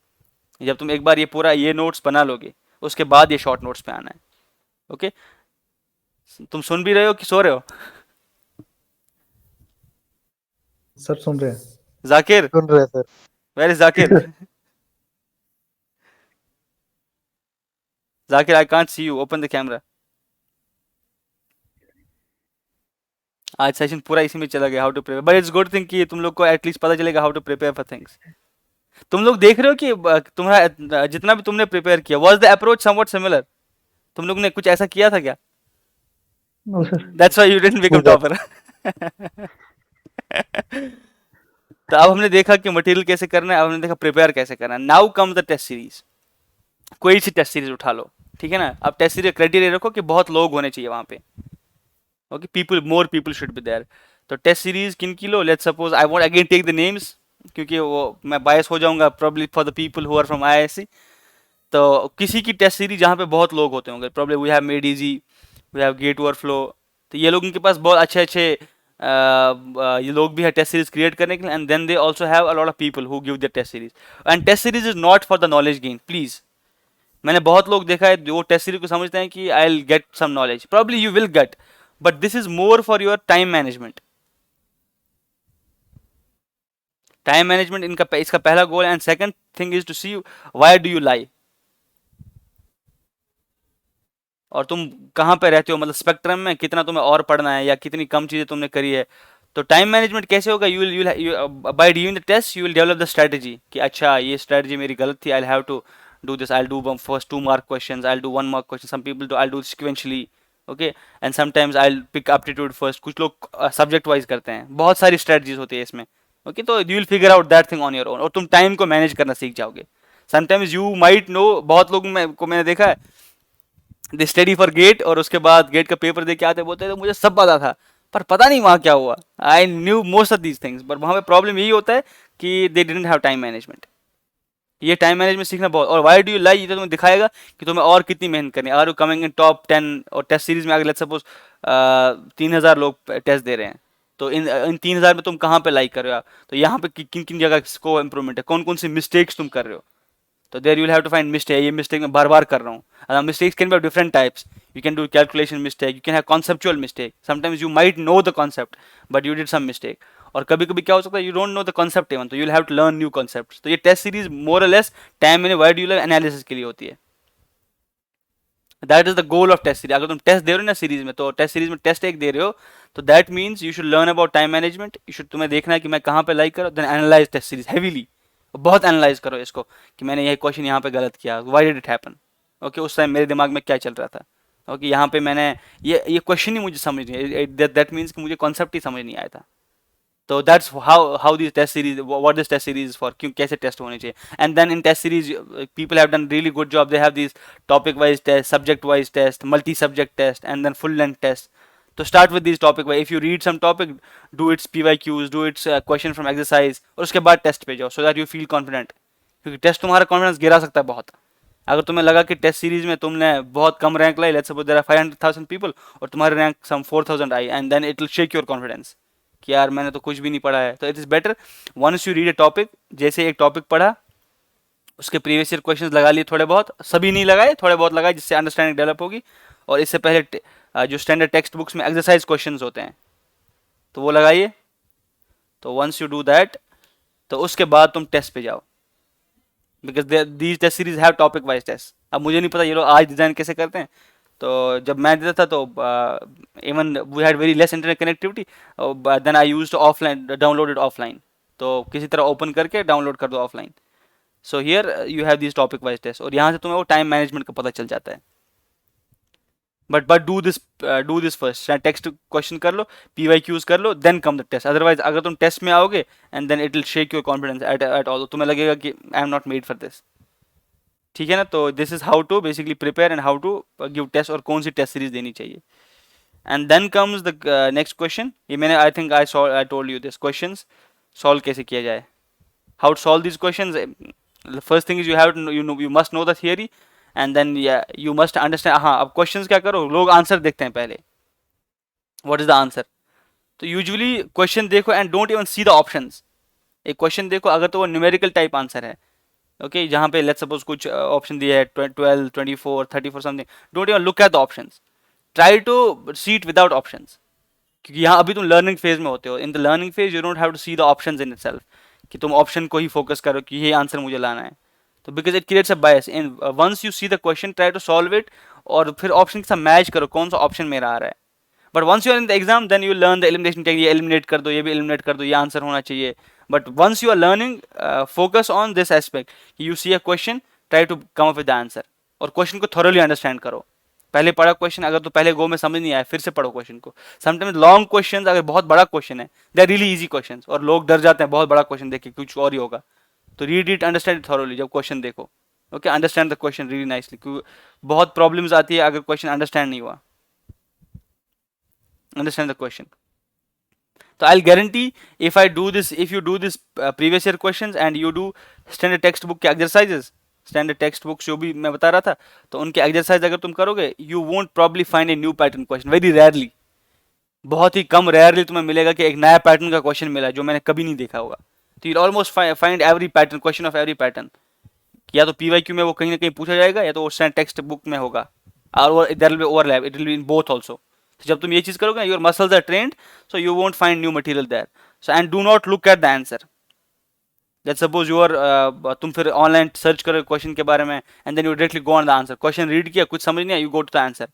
जब तुम एक बार ये पूरा ये नोट्स बना लोगे उसके बाद ये शॉर्ट नोट्स पे आना है, ओके तुम सुन भी रहे हो कि सो रहे हो? सर सुन रहे हैं। जाकिर, सुन रहे हैं sir. Where is Zakir? Zakir I can't see you, open the camera. आज सेशन पूरा इसी में चला गया, how to prepare, but it's good thing कि तुम लोग को एटलीस्ट पता चलेगा how to prepare for things. तुम लोग देख रहे हो कि तुम्हारा जितना भी तुमने प्रिपेयर किया was the approach somewhat similar, तुम लोग ने कुछ ऐसा किया था क्या? No sir. That's why you didn't become topper. तो अब हमने देखा कि मटेरियल कैसे करना है, अब हमने देखा प्रिपेयर कैसे करना है। Now come the test series, कोई सी टेस्ट सीरीज उठा लो, ठीक है ना। अब टेस्ट सीरीज क्राइटेरिया रखो कि बहुत लोग होने चाहिए वहां पे, okay people, more people should be there. तो टेस्ट सीरीज किन की लो, let's suppose I want again take the names, क्योंकि वो मैं बायस हो जाऊंगा probably for the people who are from IISc. तो किसी की टेस्ट सीरीज जहाँ पे बहुत लोग होते होंगे, probably we have Made Easy, we have GATE Overflow, तो ये लोग, इनके पास बहुत अच्छे अच्छे ये लोग भी है टेस्ट सीरीज क्रिएट करने के लिए, and then they also have a lot of people who give their test series, and test series is not for the knowledge gain please. मैंने बहुत लोग देखा है जो टेस्ट सीरीज को समझते हैं कि I will get some knowledge, probably you will get, but this is more for your time management. Time management इनका इसका पहला goal, and second thing is to see why do you lie, और तुम कहाँ पे रहते हो, मतलब स्पेक्ट्रम में कितना तुम्हें और पढ़ना है या कितनी कम चीजें तुमने करी है। तो टाइम मैनेजमेंट कैसे होगा, you will by doing the test you will develop the strategy कि अच्छा ये स्ट्रेटजी मेरी गलत थी, I will have to do this, I will do first 2 mark questions, I will do 1 mark question, some people do, I will do sequentially, okay, and sometimes I will pick aptitude first, कुछ लोग सब्जेक्ट वाइज करते हैं, बहुत सारी स्ट्रेटजीज होती है इसमें, ओके तो you will figure out that thing on your own, और तुम टाइम को मैनेज करना सीख जाओगे। समटाइम्स यू माइट नो, बहुत लोग को मैंने देखा है दे स्टडी फॉर गेट, और उसके बाद गेट का पेपर दे के आते, बोलते तो मुझे सब पता था, पर पता नहीं वहाँ क्या हुआ, I knew most of these things, but वहाँ पे प्रॉब्लम यही होता है कि they didn't have time management. ये टाइम मैनेजमेंट सीखना बहुत, और वाई डू यू लाई, ये तो तुम्हें दिखाएगा कि तुम्हें और कितनी मेहनत करनी है। Are you coming in top 10, और टेस्ट सीरीज में अगर लेट्स सपोज 3000 लोग टेस्ट दे रहे हैं, तो इन 3000 में तुम कहाँ पे लाइक कर रहे हो, तो यहाँ पे किन किन जगह को इम्प्रूवमेंट है, कौन कौन सी मिस्टेक्स तुम कर रहे हो, तो there you will have to find mistake, ये मिस्टेक मैं बार बार कर रहा हूँ। Mistakes can be of different types, you can do calculation mistake, you can have conceptual mistake, sometimes you might know the concept but you did some mistake, और कभी कभी क्या हो सकता है, you don't know the concept even, तो you'll have to learn new concepts। तो ये test series more or less time मैंने why do you learn analysis के लिए होती है, that is the goal of test series. अगर तुम टेस्ट दे रहे हो ना सीरीज में, तो टेस्ट सीरीज में टेस्ट एक दे रहे हो, तो that means you should learn about time management, you should, तुम्हें देखना है कि मैं कहाँ पे लाइक करो, then analyse test series heavily, बहुत एनालाइज करो इसको कि मैंने ये क्वेश्चन यहाँ पे गलत किया, why did it happen, okay उस टाइम मेरे दिमाग में क्या चल रहा था, ओके यहाँ पे मैंने ये क्वेश्चन ही मुझे समझ नहीं, दैट मीन्स कि मुझे कॉन्सेप्ट ही समझ नहीं आया था। तो that's how this test series, what this test series for, क्यों कैसे टेस्ट होने चाहिए, and then in test series people have done really good job, they have this topic wise test, subject wise test, multi subject test, and then full length test. तो start with this topic wise, if you read some topic, do its PYQs, do its question from exercise, और उसके बाद टेस्ट पे जाओ, so that you feel confident, क्योंकि टेस्ट तुम्हारा कॉन्फिडेंस गिरा सकता है बहुत। अगर तुम्हें लगा कि टेस्ट सीरीज में तुमने बहुत कम रैंक लाई, let's suppose there are 500,000 people, और तुम्हारी रैंक सम 4000 आई, and then it will shake your confidence कि यार मैंने तो कुछ भी नहीं पढ़ा है। तो it is better once you read a topic, जैसे एक टॉपिक पढ़ा, उसके प्रीवियस ईयर क्वेश्चंस लगा लिए थोड़े बहुत, सभी नहीं लगाए, थोड़े बहुत लगाए, जिससे अंडरस्टैंडिंग डेवलप होगी। और इससे पहले जो स्टैंडर्ड टेक्स्ट बुक्स में एक्सरसाइज क्वेश्चंस होते हैं, तो वो लगाइए। तो वंस यू डू दैट, तो उसके बाद तुम टेस्ट पे जाओ। because these test series have topic wise tests. अब मुझे नहीं पता ये लोग आज डिज़ाइन कैसे करते हैं, तो जब मैं देता था तो even we had very less internet connectivity, then I used offline, downloaded offline, तो किसी तरह ओपन करके डाउनलोड कर दो offline. So here you have this topic wise test, और यहाँ से तुम्हें वो टाइम मैनेजमेंट का पता चल जाता है. But do this first, text question कर लो, PYQs कर लो, then come the test. Otherwise अगर तुम टेस्ट में आओगे and then it will shake your confidence at all, तुम्हें लगेगा कि I am not made for this. ठीक है ना. तो this is how to basically prepare and how to give test, और कौन सी टेस्ट सीरीज देनी चाहिए. And then comes the next question. ये मैंने I think I told you this questions solve कैसे किया जाए, how to solve this questions. The first thing is you have to know, you must know the theory, and then you must understand. हाँ, अब questions क्या करो, लोग आंसर देखते हैं पहले, what is the answer. तो यूजुअली क्वेश्चन देखो and don't even C the options. एक क्वेश्चन देखो, अगर तो वो न्यूमेरिकल टाइप आंसर है, ओके, जहाँ पे लेट्स सपोज कुछ ऑप्शन दिया है 12, 24, 34 something, don't even look at the options, try to see it without options, क्योंकि यहाँ अभी तुम लर्निंग फेज में होते हो. In the learning phase you don't have to see the options in itself, कि तुम ऑप्शन को ही फोकस करो कि ये आंसर मुझे लाना है. तो because it creates a bias. In once you see the question, try to solve it, और फिर ऑप्शन के साथ मैच करो कौन सा ऑप्शन मेरा आ रहा है. But once you are in the exam, then you learn the elimination technique. ये एलिमिनेट कर दो, ये भी एलिमिनेट कर दो, ये आंसर होना चाहिए. But once you are learning, focus on this aspect, you see a question, try to come up with the answer, और क्वेश्चन को थॉरोली अंडरस्टैंड करो. पहले पढ़ा क्वेश्चन, अगर तो पहले गो में समझ नहीं आया, फिर से पढ़ो क्वेश्चन को. समटाइम्स लॉन्ग क्वेश्चन, अगर बहुत बड़ा क्वेश्चन है, they are really easy question, और लोग डर जाते हैं बहुत बड़ा क्वेश्चन देख के कुछ और ही होगा. तो read it, understand it thoroughly जब क्वेश्चन देखो. Okay, understand the question really nicely, क्योंकि बहुत प्रॉब्लम्स आती है अगर क्वेश्चन अंडरस्टैंड नहीं हुआ. Understand the question. तो I guarantee if you do this previous year questions and you do standard text book के एक्सरसाइजेस, स्टैंडर्ड टेक्स्ट बुक जो भी मैं बता रहा था, तो उनके एक्सरसाइज अगर तुम करोगे, you won't probably find a new pattern question. Very rarely, बहुत ही कम रेयरली तुम्हें मिलेगा कि एक नया पैटर्न का क्वेश्चन मिला जो मैंने कभी नहीं देखा होगा. तो you almost find every pattern, question of every pattern. या तो PYQ में वो कहीं ना कहीं पूछा जाएगा, या तो वो स्टैंडर्ड टेक्स्ट बुक में होगा, और there will be overlap, it will be in both also. तो जब तुम ये चीज करोगे, your muscles are trained, so you won't find new material there. So and do not look at the answer. Let's suppose you are, तुम फिर ऑनलाइन सर्च करो क्वेश्चन के बारे में, and then you directly go on the answer. Question read किया, कुछ समझ नहीं आया, you go to the answer.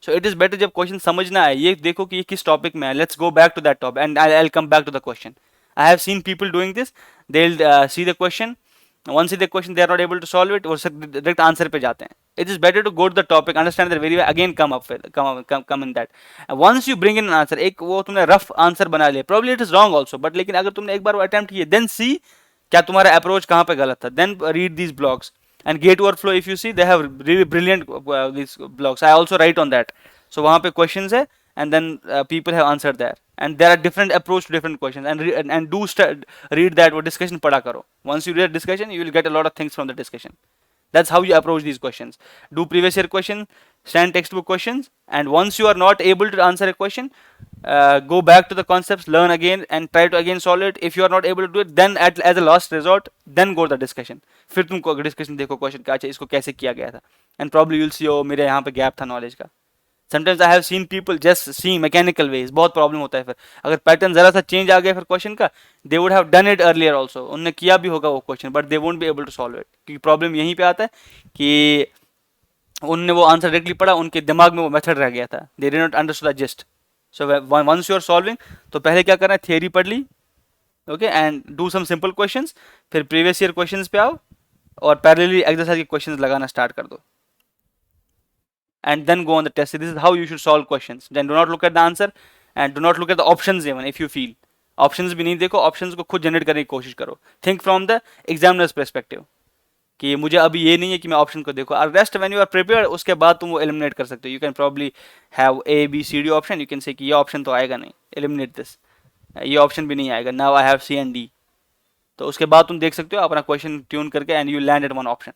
So it is better जब क्वेश्चन समझना है, ये देखो कि ये किस टॉपिक में है, let's go back to that topic and I will come back to the question. I have seen people doing this. They will see the question, once see the question they are not able to solve it, वो direct answer पे जाते हैं. It is better to go to the topic, understand that very well, again come in that. And once you bring in an answer, एक वो तुमने rough answer बना लिया, probably it is wrong also, but लेकिन अगर तुमने एक बार वो attempt किया, then see क्या तुम्हारा approach कहाँ पे गलत था. Then read these blogs and Gate Workflow, if you see they have really brilliant these blogs. I also write on that. So वहाँ पे questions है, and then people have answered there, and there are different approach to different questions, and do read that वो discussion पढ़ा करो. Once you read discussion, you will get a lot of things from the discussion. That's how you approach these questions. Do previous year questions, standard textbook questions, and once you are not able to answer a question, go back to the concepts, learn again, and try to again solve it. If you are not able to do it, then as a last resort, then go to the discussion. फिर तुम discussion देखो question का, अच्छा इसको कैसे किया गया था, and probably you'll see, oh मेरे यहाँ पे gap था knowledge का. Sometimes I have seen people just seeing mechanical ways, बहुत प्रॉब्लम होता है. फिर अगर पैटर्न जरा सा चेंज आ गया फिर क्वेश्चन का, they would have done it earlier also, उन्होंने किया भी होगा वो question, but they won't be able to solve it. क्योंकि प्रॉब्लम यहीं पे आता है कि उनने वो आंसर डायरेक्टली पढ़ा, उनके दिमाग में वो मेथड रह गया था, they did not understood the gist. So once you are solving, तो पहले क्या करना है, थियरी पढ़ ली, okay, and do some simple questions, फिर प्रीवियस ईयर क्वेश्चंस पे आओ और पैरेलली एक्सरसाइज के क्वेश्चंस लगाना स्टार्ट कर दो. And then go on the test. This is how you should solve questions. Then do not look at the answer and do not look at the options even if you feel. Options भी नहीं देखो, options को खुद जनरेट करने की कोशिश करो. Think from the examiner's perspective. कि मुझे अभी ये नहीं है कि मैं ऑप्शन को देखो. और rest when you are prepared, उसके बाद तुम वो एलिमिनेट कर सकते हो. You can probably have A B C D option, you can say कि ये ऑप्शन तो आएगा नहीं, एलिमिनेट दिस, ये ऑप्शन भी नहीं आएगा, now I have C and D. तो उसके बाद तुम देख सकते हो अपना क्वेश्चन ट्यून करके, and you land at one option.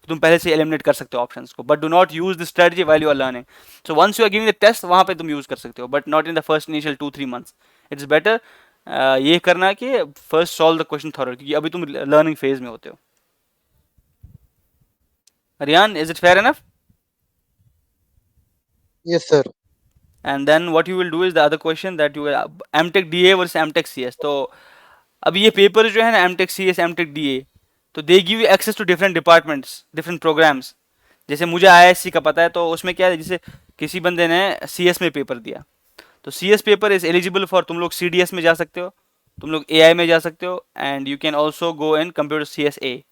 तुम पहले से एलिमिनेट कर सकते हो ऑप्शंस को, but do not use this strategy while you are learning. So once you are giving the test, वहां पे तुम यूज कर सकते हो, but not in the first initial 2-3 months. It's better ये करना कि first solve the question thoroughly, क्योंकि अभी तुम लर्निंग फेज में होते हो. Riyan, is it fair enough? Yes, sir. And then what you will do is the other question that you will MTech DA versus MTech CS. तो अब ये पेपर जो है ना MTech CS MTech DA, तो they give you access to different departments, different programmes. जैसे मुझे आईआईएससी का पता है, तो उसमें क्या है, जैसे किसी बंदे ने सीएस में पेपर दिया, तो CS paper is eligible for, तुम लोग सीडीएस में जा सकते हो, तुम लोग एआई में जा सकते हो, and you can also go in computer CSA.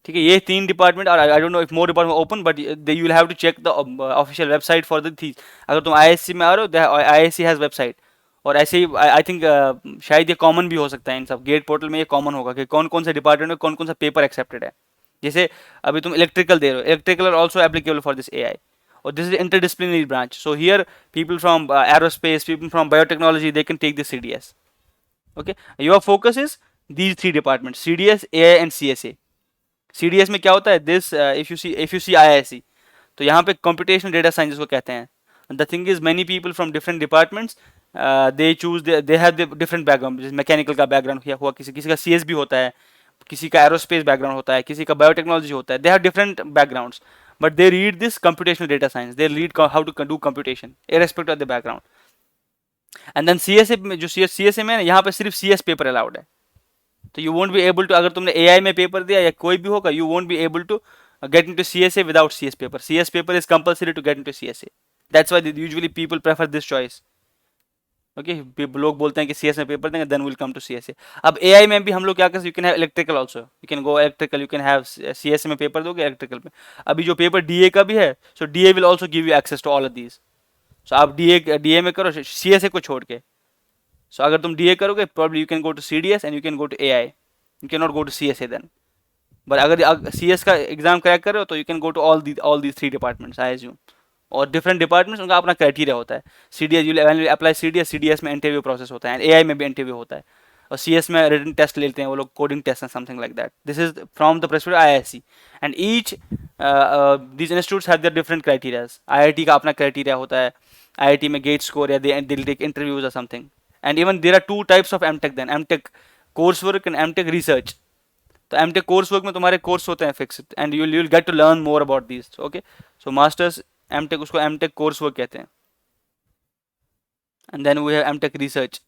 ठीक है, ये 3 डिपार्टमेंट, और I don't know if more department open, but you will have to check the official website for the these. अगर तुम आईआईएससी में आ रहे हो, आईआईएससी हैज वेबसाइट। और ऐसे ही आई थिंक शायद ये कॉमन भी हो सकता है इन सब गेट पोर्टल में, ये कॉमन होगा कि कौन कौन से डिपार्टमेंट में कौन कौन सा पेपर एक्सेप्टेड है। जैसे अभी तुम इलेक्ट्रिकल दे रहे हो, electrical are also applicable for this AI, और this is interdisciplinary branch, so here people from aerospace, people from biotechnology, they can take the CDS. Okay, your focus is these 3 departments: CDS, AI and CSA. CDS में क्या होता है, this if you see IISc, तो यहाँ पे कंप्यूटेशनल डेटा साइंस जिसको कहते हैं। The thing is many people from different departments, they choose, they have different background. जैसे मैकेनिकल का बैकग्राउंड हुआ, किसी का CS भी होता है, किसी का एरोस्पेस बैकग्राउंड होता है, किसी का बायोटेक्नोलॉजी होता है, they have different backgrounds, but they read this computational data science, they read how to do computation irrespective of the background. And then CSA में, जो CSA में यहाँ पे सिर्फ CS पेपर अलाउड है, तो you won't be able to, अगर तुमने AI में पेपर दिया या कोई भी होगा, you won't be able to get into CSA without CS paper. CS paper is compulsory to get into CSA. That's why usually people prefer this choice. Okay, लोग बोलते हैं कि CS में पेपर देंगे, then we'll come to CSA. अब AI में भी हम लोग क्या कर सकते हैं, you can have electrical also. You can go electrical, you can have CSA में पेपर दोगे electrical में। अभी जो पेपर DA का भी है, so DA will also give you access to all of these. So आप DA में करो CSA को छोड़ के। So अगर तुम DA करोगे, probably you can go to CDS and you can go to AI. You cannot go to CSA then. But अगर CS का एग्जाम क्रैक कर रहे हो, तो you can go to all these 3 departments I assume. और डिफरेंट डिपार्टमेंट्स उनका अपना क्राइटेरिया होता है। CDS यू अप्लाई CDS में इंटरव्यू प्रोसेस होता है, एंड AI में भी इंटरव्यू होता है, और CS में रिटन टेस्ट लेते हैं वो लोग, coding test and something like that. This is from the perspective IISc, and each these institutes have their different criterias. IIT का अपना क्राइटेरिया होता है, IIT में गेट स्कोर या दे विल टेक इंटरव्यूज और something. And even there are 2 types of MTech then, MTech course work and MTech research. तो MTech कोर्स वर्क में तुम्हारे कोर्स होते हैं fixed, and you will get to learn more about this. Okay, so masters MTech, उसको MTech कोर्स वर्क कहते हैं, and then we have MTech research.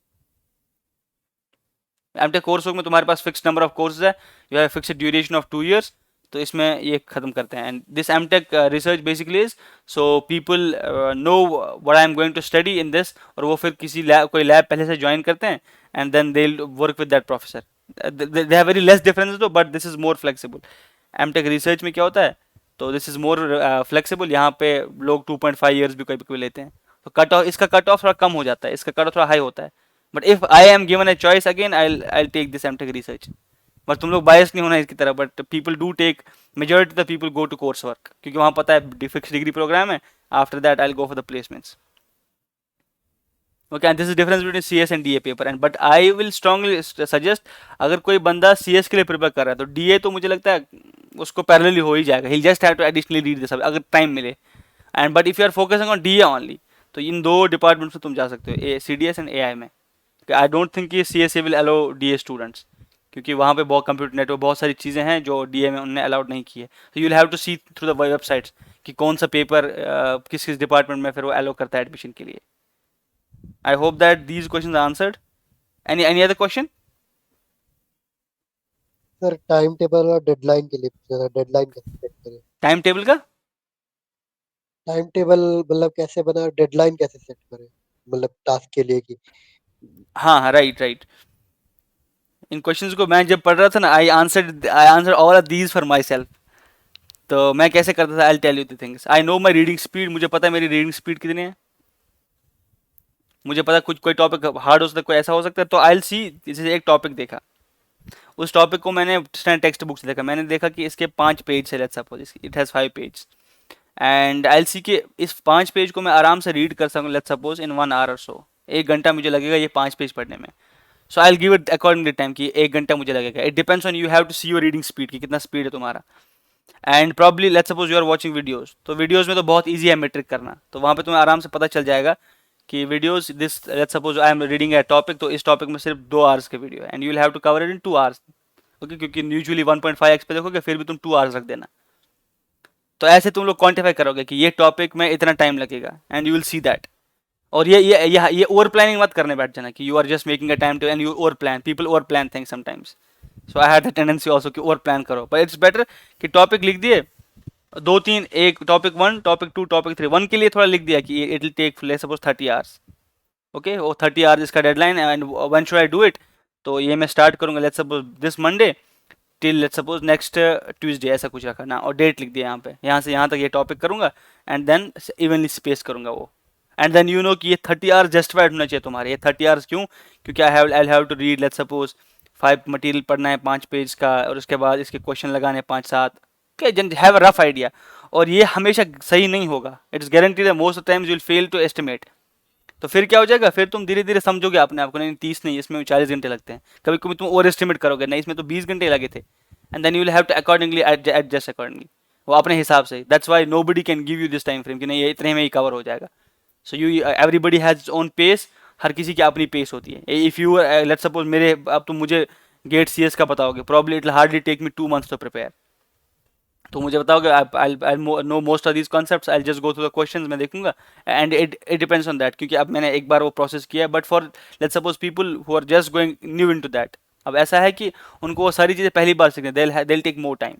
MTech course work में तुम्हारे पास फिक्स्ड नंबर ऑफ कोर्सेज है, you have fixed duration of 2 years, तो इसमें ये खत्म करते हैं। And this MTech research basically is, so people know what I am going to study in this, और वो फिर किसी लैब, कोई लैब पहले से ज्वाइन करते हैं, and then they will work with that professor. they have very less differences though, but this is more flexible. MTech research में क्या होता है, तो this is more flexible, यहाँ पे लोग 2.5 years भी कोई लेते हैं, तो कट ऑफ, इसका कट ऑफ थोड़ा कम हो जाता है, इसका कट ऑफ थोड़ा हाई होता है। But if I am given a choice again, I'll take this MTech research. But तुम लोग बायस नहीं होना इसकी तरह, but people do take, majority the people go to course work, क्योंकि वहाँ पता है फिक्स डिग्री प्रोग्राम है, after that I will go for the placements. Okay, and this is difference between CS and DA paper. And but I will strongly suggest, अगर कोई बंदा CS के लिए प्रिपेयर कर रहा है, तो DA तो मुझे लगता है उसको पैरेलली हो ही जाएगा, he just have to additionally read this अगर टाइम मिले। And but if you are focusing on DA only, तो इन 2 डिपार्टमेंट्स में तुम जा सकते हो, CDS एंड AI में। आई डोंट थिंक कि CSA will allow DA students, क्योंकि वहाँ पे बहुत कंप्यूटर नेटवर्क, बहुत सारी चीज़ें हैं जो DA में उन्होंने अलाउड नहीं की है। तो you will have to see through the websites कि कौन सा पेपर किस किस डिपार्टमेंट में फिर वो अलो करता है एडमिशन के लिए। I hope that these questions are answered. Any other question? Sir time table और डेडलाइन के लिए पूछा था, डेडलाइन कैसे सेट करें? टाइम टेबल का टाइम टेबल मतलब कैसे बना, डेडलाइन कैसे सेट करें, मतलब टास्क के लिए की? हाँ, राइट। इन क्वेश्चंस को मैं जब पढ़ रहा था ना, I answer all of these for myself. तो मैं कैसे करता था, I tell you the things. I know my reading speed, मुझे पता है मेरी रीडिंग स्पीड कितनी है, मुझे पता कुछ कोई टॉपिक हार्ड हो सकता है, कोई ऐसा हो सकता है, तो आई विल सी। जैसे एक टॉपिक देखा, उस टॉपिक को मैंने टेक्स्ट बुक से देखा, मैंने देखा कि इसके 5 पेज है, let's suppose it has 5 page, and I will see कि इस 5 पेज को मैं आराम से रीड कर सकूँ, लेट्स सपोज इन 1 hour और सो, 1 घंटा मुझे लगेगा ये 5 पेज पढ़ने में। So I will give it according to time कि 1 घंटा मुझे लगेगा। It depends on, you have to see your reading speed कि कितना स्पीड है तुम्हारा। And probably let's suppose you are watching videos, तो वीडियोस में तो बहुत ईजी है मेट्रिक करना, तो वहाँ पे तुम्हें आराम से पता चल जाएगा कि videos this, let's suppose I am reading A topic, तो इस टॉपिक में सिर्फ 2 hours के वीडियो है, and you will have to cover it in 2 hours। Okay, क्योंकि यूजुअली 1.5x पे देखोगे, फिर भी तुम 2 hours रख देना। तो ऐसे तुम लोग क्वांटिफाई करोगे कि ये टॉपिक में इतना टाइम लगेगा, and you will see that. और ये ओवर प्लानिंग मत करने बैठ जाना कि you are just making a time to, and you over plan, people over plan things sometimes. So I had the tendency also कि ओवर प्लान करो, पर इट्स बेटर कि टॉपिक लिख दिए दो तीन, एक टॉपिक 1, टॉपिक 2, टॉपिक 3, 1 के लिए थोड़ा लिख दिया कि it will take let's suppose 30 hours, okay वो 30 आवर्स इसका डेडलाइन है, and when should I do it, तो ये मैं स्टार्ट करूंगा let's suppose this Monday till let's suppose next Tuesday, ऐसा कुछ रखा ना, और डेट लिख दिया यहाँ पे, यहाँ से यहाँ तक ये टॉपिक करूंगा, एंड देन इवनली स्पेस करूंगा वो, एंड देन यू नो कि ये 30 आवर्स जस्टिफाइड होना चाहिए तुम्हारे, ये 30 आवर्स क्यों, क्योंकि I have to read let's suppose 5 material पढ़ना है 5 पेज का, और उसके बाद इसके क्वेश्चन लगाने 5-7, हैव अ रफ आइडिया, और ये हमेशा सही नहीं होगा, it's guaranteed most of times you will fail to estimate, तो फिर क्या हो जाएगा, फिर तुम धीरे धीरे समझोगे अपने आप को, नहीं 30 नहीं, इसमें 40 घंटे लगते हैं, कभी कभी तुम ओवर एस्टिमेट करोगे, नहीं इसमें तो 20 घंटे लगे थे, and then you will have to accordingly adjust accordingly, वो अपने हिसाब से, that's why nobody can give you this time frame कि नहीं ये इतने में ही कवर हो जाएगा, so you everybody has own pace, हर किसी की अपनी पेस होती है, इफ़ यू लेट्स सपोज मेरे, अब तुम मुझे गेट CS का बताओगे, probably it will hardly take me 2 months to prepare, तो मुझे बताओगे I know most of these concepts, I just go through the questions, मैं देखूंगा, and it depends on that, क्योंकि अब मैंने एक बार वो प्रोसेस किया है, but for let's suppose people who are just going new into that, अब ऐसा है कि उनको वो सारी चीज़ें पहली बार सीखनी, दे टेक मोर टाइम,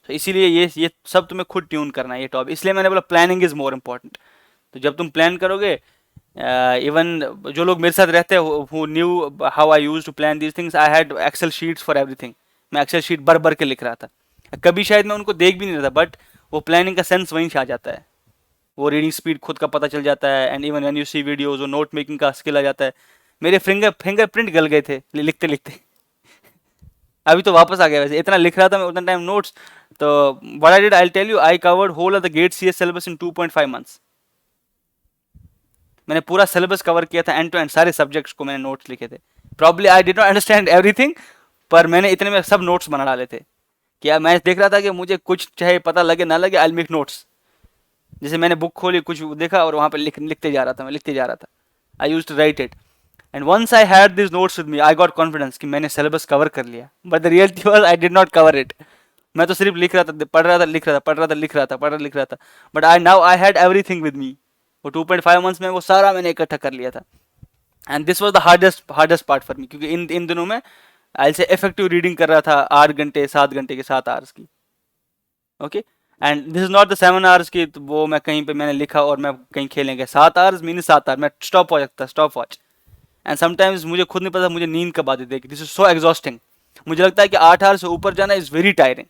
तो इसीलिए ये सब तुम्हें खुद ट्यून करना है ये टॉपिक, इसलिए मैंने बोला प्लानिंग इज मोर इम्पॉर्टेंट, तो जब तुम प्लान करोगे, इवन जो लोग मेरे साथ रहते हैं who knew how I use to plan these things, I had Excel sheets for everything, मैं एक्सेल शीट भर भर के लिख रहा था, कभी शायद मैं उनको देख भी नहीं रहा था, बट वो प्लानिंग का सेंस वहीं से आ जाता है, वो रीडिंग स्पीड खुद का पता चल जाता है, and even when you see videos, वो नोट मेकिंग का स्किल आ जाता है, मेरे फिंगरप्रिंट गल गए थे लिखते लिखते, अभी तो वापस आ गया, वैसे इतना लिख रहा था मैं उतना टाइम नोट्स, तो what I did, I tell you, I covered whole of the GATE CS syllabus in 2.5 months, मैंने पूरा सिलेबस कवर किया था एंड टू एंड, सारे सब्जेक्ट्स को मैंने नोट्स लिखे थे, probably I did not understand everything, पर मैंने इतने में सब नोट्स बना डाले थे, क्या मैं देख रहा था कि मुझे कुछ चाहे पता लगे ना लगे, आई मेक नोट्स, जैसे मैंने बुक खोली कुछ देखा और वहाँ पे लिखते जा रहा था, मैं लिखते जा रहा था, I use to write it, and once I had this notes with me, I got confidence कि मैंने सिलेबस कवर कर लिया, but the reality was I did not cover it, मैं तो सिर्फ लिख रहा था, पढ़ रहा था, लिख रहा था, पढ़ रहा था, लिख रहा था, पढ़ रहा लिख रहा था, but I had everything with me, वो 2.5 months में वो सारा मैंने इकट्ठा कर लिया था, and this was the hardest part for me, क्योंकि इन दिनों में आई से इफेक्टिव रीडिंग कर रहा था 8 घंटे 7 घंटे के 7 hours की, okay, and this is not the 7 hours की, तो वो मैं कहीं पे मैंने लिखा और मैं कहीं खेलने गया, 7 hours मीन 7 hours, मैं स्टॉप वॉच रखता, स्टॉप वॉच, एंड समटाइम्स मुझे खुद नहीं पता मुझे नींद कब आती थी, दिस इज सो एग्जॉस्टिंग, मुझे लगता है कि 8 hours से ऊपर जाना इज वेरी टायरिंग,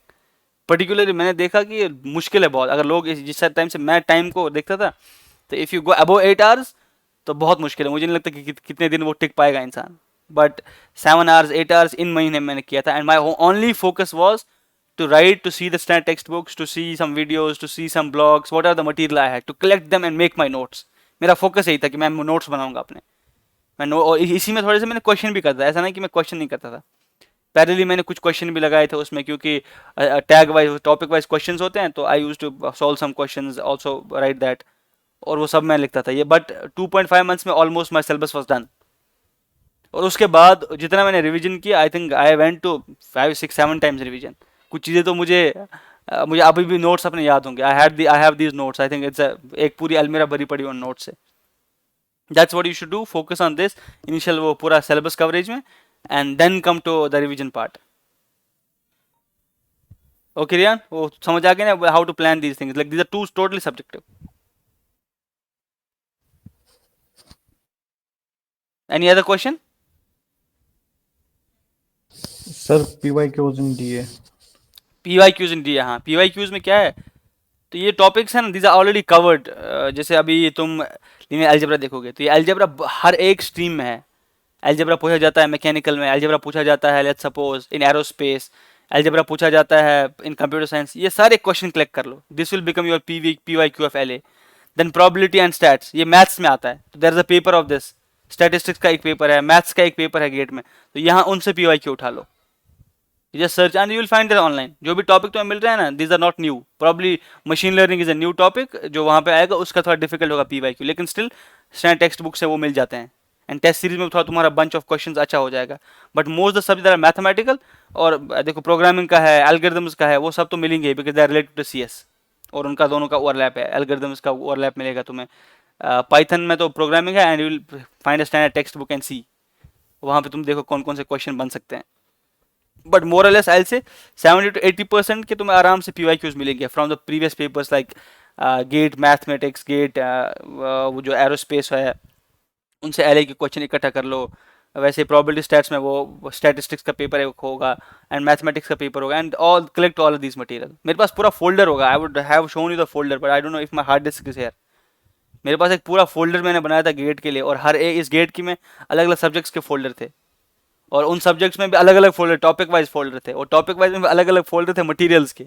पर्टिकुलरली मैंने देखा कि मुश्किल है बहुत, अगर लोग जिस टाइम से मैं टाइम को देखता था, तो if you go above 8 hours तो बहुत मुश्किल है, मुझे नहीं लगता कि कितने दिन वो टिक पाएगा इंसान, बट 7 hours 8 hours इन महीने मैंने किया था, and my only focus was to write, to see the standard textbooks, to see some videos, to see some blogs, what are the material I had, to collect them and make my notes. मेरा फोकस यही था कि मैं नोट्स बनाऊंगा अपने, और इसी में थोड़े से मैंने क्वेश्चन भी करता था, ऐसा नहीं कि मैं क्वेश्चन नहीं करता था, पैरेलली मैंने कुछ क्वेश्चन भी लगाए थे उसमें, क्योंकि tag wise topic wise questions होते हैं, तो I use to solve some questions also write that, और वो सब मैं लिखता था ये, बट 2.5 months में almost my syllabus was done, और उसके बाद जितना मैंने रिवीजन किया, I think I went to 5 6 7 times revision, कुछ चीज़ें तो मुझे अभी भी नोट्स अपने याद होंगे, I have these notes, I think it's एक पूरी अलमीरा भरी पड़ी उन नोट्स से, that's what you should do, focus on this initial वो पूरा सिलेबस कवरेज में, and then come to the revision part, okay Riyan, वो समझ आ गया ना how to plan these things, like these are too totally subjective, any other question? Sir PYQs in DA। PYQs in DA, हाँ PYQs में क्या है, तो ये टॉपिक्स हैं ना, दीज आर ऑलरेडी कवर्ड, जैसे अभी तुम लीनियर अलजेब्रा देखोगे, तो ये अलजेब्रा हर एक स्ट्रीम में है, अलजेब्रा पूछा जाता है मैकेनिकल में, अलजेब्रा पूछा जाता है let's suppose in aerospace, algebra पूछा जाता है इन कंप्यूटर साइंस, ये सारे क्वेश्चन कलेक्ट कर लो, this will become your PYQ of LA, then probability and stats, ये मैथ्स में आता है, तो there is a paper of this, statistics का एक पेपर है, मैथ्स का एक पेपर है गेट में, तो यहाँ उनसे PYQ उठा लो, just search and you will find it online, जो भी टॉपिक तुम्हें मिल रहा है ना, these are not new, probably machine learning is a new topic, जो वहाँ पे आएगा उसका थोड़ा डिफिकल्ट होगा PYQ, लेकिन स्टिल स्टैंडर्ड टेक्स्ट बुक से वो मिल जाते हैं, एंड टेस्ट सीरीज में थोड़ा तुम्हारा बंच ऑफ क्वेश्चंस अच्छा हो जाएगा, but most the subject are mathematical, और देखो प्रोग्रामिंग का है, एल्गोरिथम्स का है, वो सब तो मिलेंगे because they are related to CS, और उनका दोनों का ओवरलैप है, एल्गोरिथम्स का ओवरलैप मिलेगा तुम्हें, पाइथन में तो प्रोग्रामिंग है, and you will find a standard text book and see, वहाँ पे तुम देखो कौन कौन से क्वेश्चन बन सकते हैं, बट मोर और लेस आई से 70 to 80% के तुम्हें आराम से PYQs मिलेंगे from the previous papers like GATE mathematics, GATE वो जो एरोस्पेस है उनसे LA के क्वेश्चन इकट्ठा कर लो। वैसे प्रोबेबिलिटी स्टैट्स में वो स्टैटिस्टिक्स का पेपर एक होगा एंड मैथमेटिक्स का पेपर होगा and all collect all this material. मेरे पास पूरा फोल्डर होगा, आई would have shown you the folder but I don't know if my hard disk is here. मेरे पास एक पूरा फोल्डर मैंने बनाया था गेट के लिए और हर एक इस गेट की में अलग अलग सब्जेक्ट्स के फोल्डर थे और उन सब्जेक्ट्स में भी अलग अलग फोल्डर, टॉपिक वाइज फोल्डर थे और टॉपिक वाइज में भी अलग अलग फोल्डर थे मटेरियल्स के।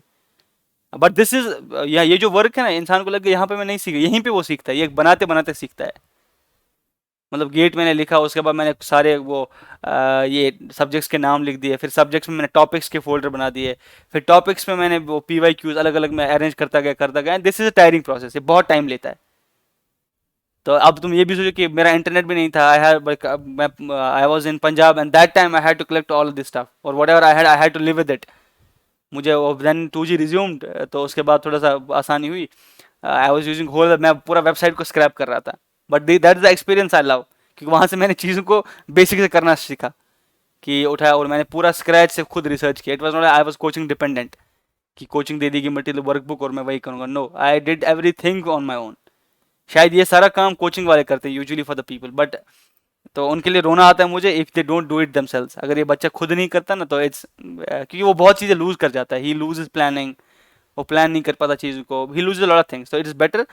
बट दिस इज ये जो वर्क है ना, इंसान को लगे यहाँ पे मैं नहीं सीखा, यहीं पे वो सीखता है, ये बनाते बनाते सीखता है। मतलब गेट मैंने लिखा, उसके बाद मैंने सारे वो ये सब्जेक्ट्स के नाम लिख दिए, फिर सब्जेक्ट्स में मैंने टॉपिक्स के फोल्डर बना दिए, फिर टॉपिक्स में मैंने वो PYQs अलग अलग में अरेंज करता गया। This is a tiring process, ये बहुत टाइम लेता है। तो अब तुम ये भी सोचो कि मेरा इंटरनेट भी नहीं था, I was in Punjab and that time I had to collect all this stuff और whatever I had to live with it. मुझे देन 2G रिज्यूम्ड, तो उसके बाद थोड़ा सा आसानी हुई। आई वाज यूजिंग होल, मैं पूरा वेबसाइट को स्क्रैप कर रहा था, but that is the experience I love, क्योंकि वहाँ से मैंने चीज़ों को बेसिक से करना सीखा कि उठाया और मैंने पूरा स्क्रैच से खुद रिसर्च किया। It was not I was coaching dependent कि कोचिंग दे देगी मटेरियल वर्कबुक और मैं वही करूँगा। No, I did everything on my own. शायद ये सारा काम कोचिंग वाले करते हैं usually for the people, but तो उनके लिए रोना आता है मुझे if they don't do it themselves. अगर ये बच्चा खुद नहीं करता ना तो इट्स क्योंकि वो बहुत चीज़ें लूज कर जाता है, ही लूज इज प्लानिंग, वो प्लान नहीं कर पाता चीज़ को, he lose a lot of things. तो इट इज़ बेटर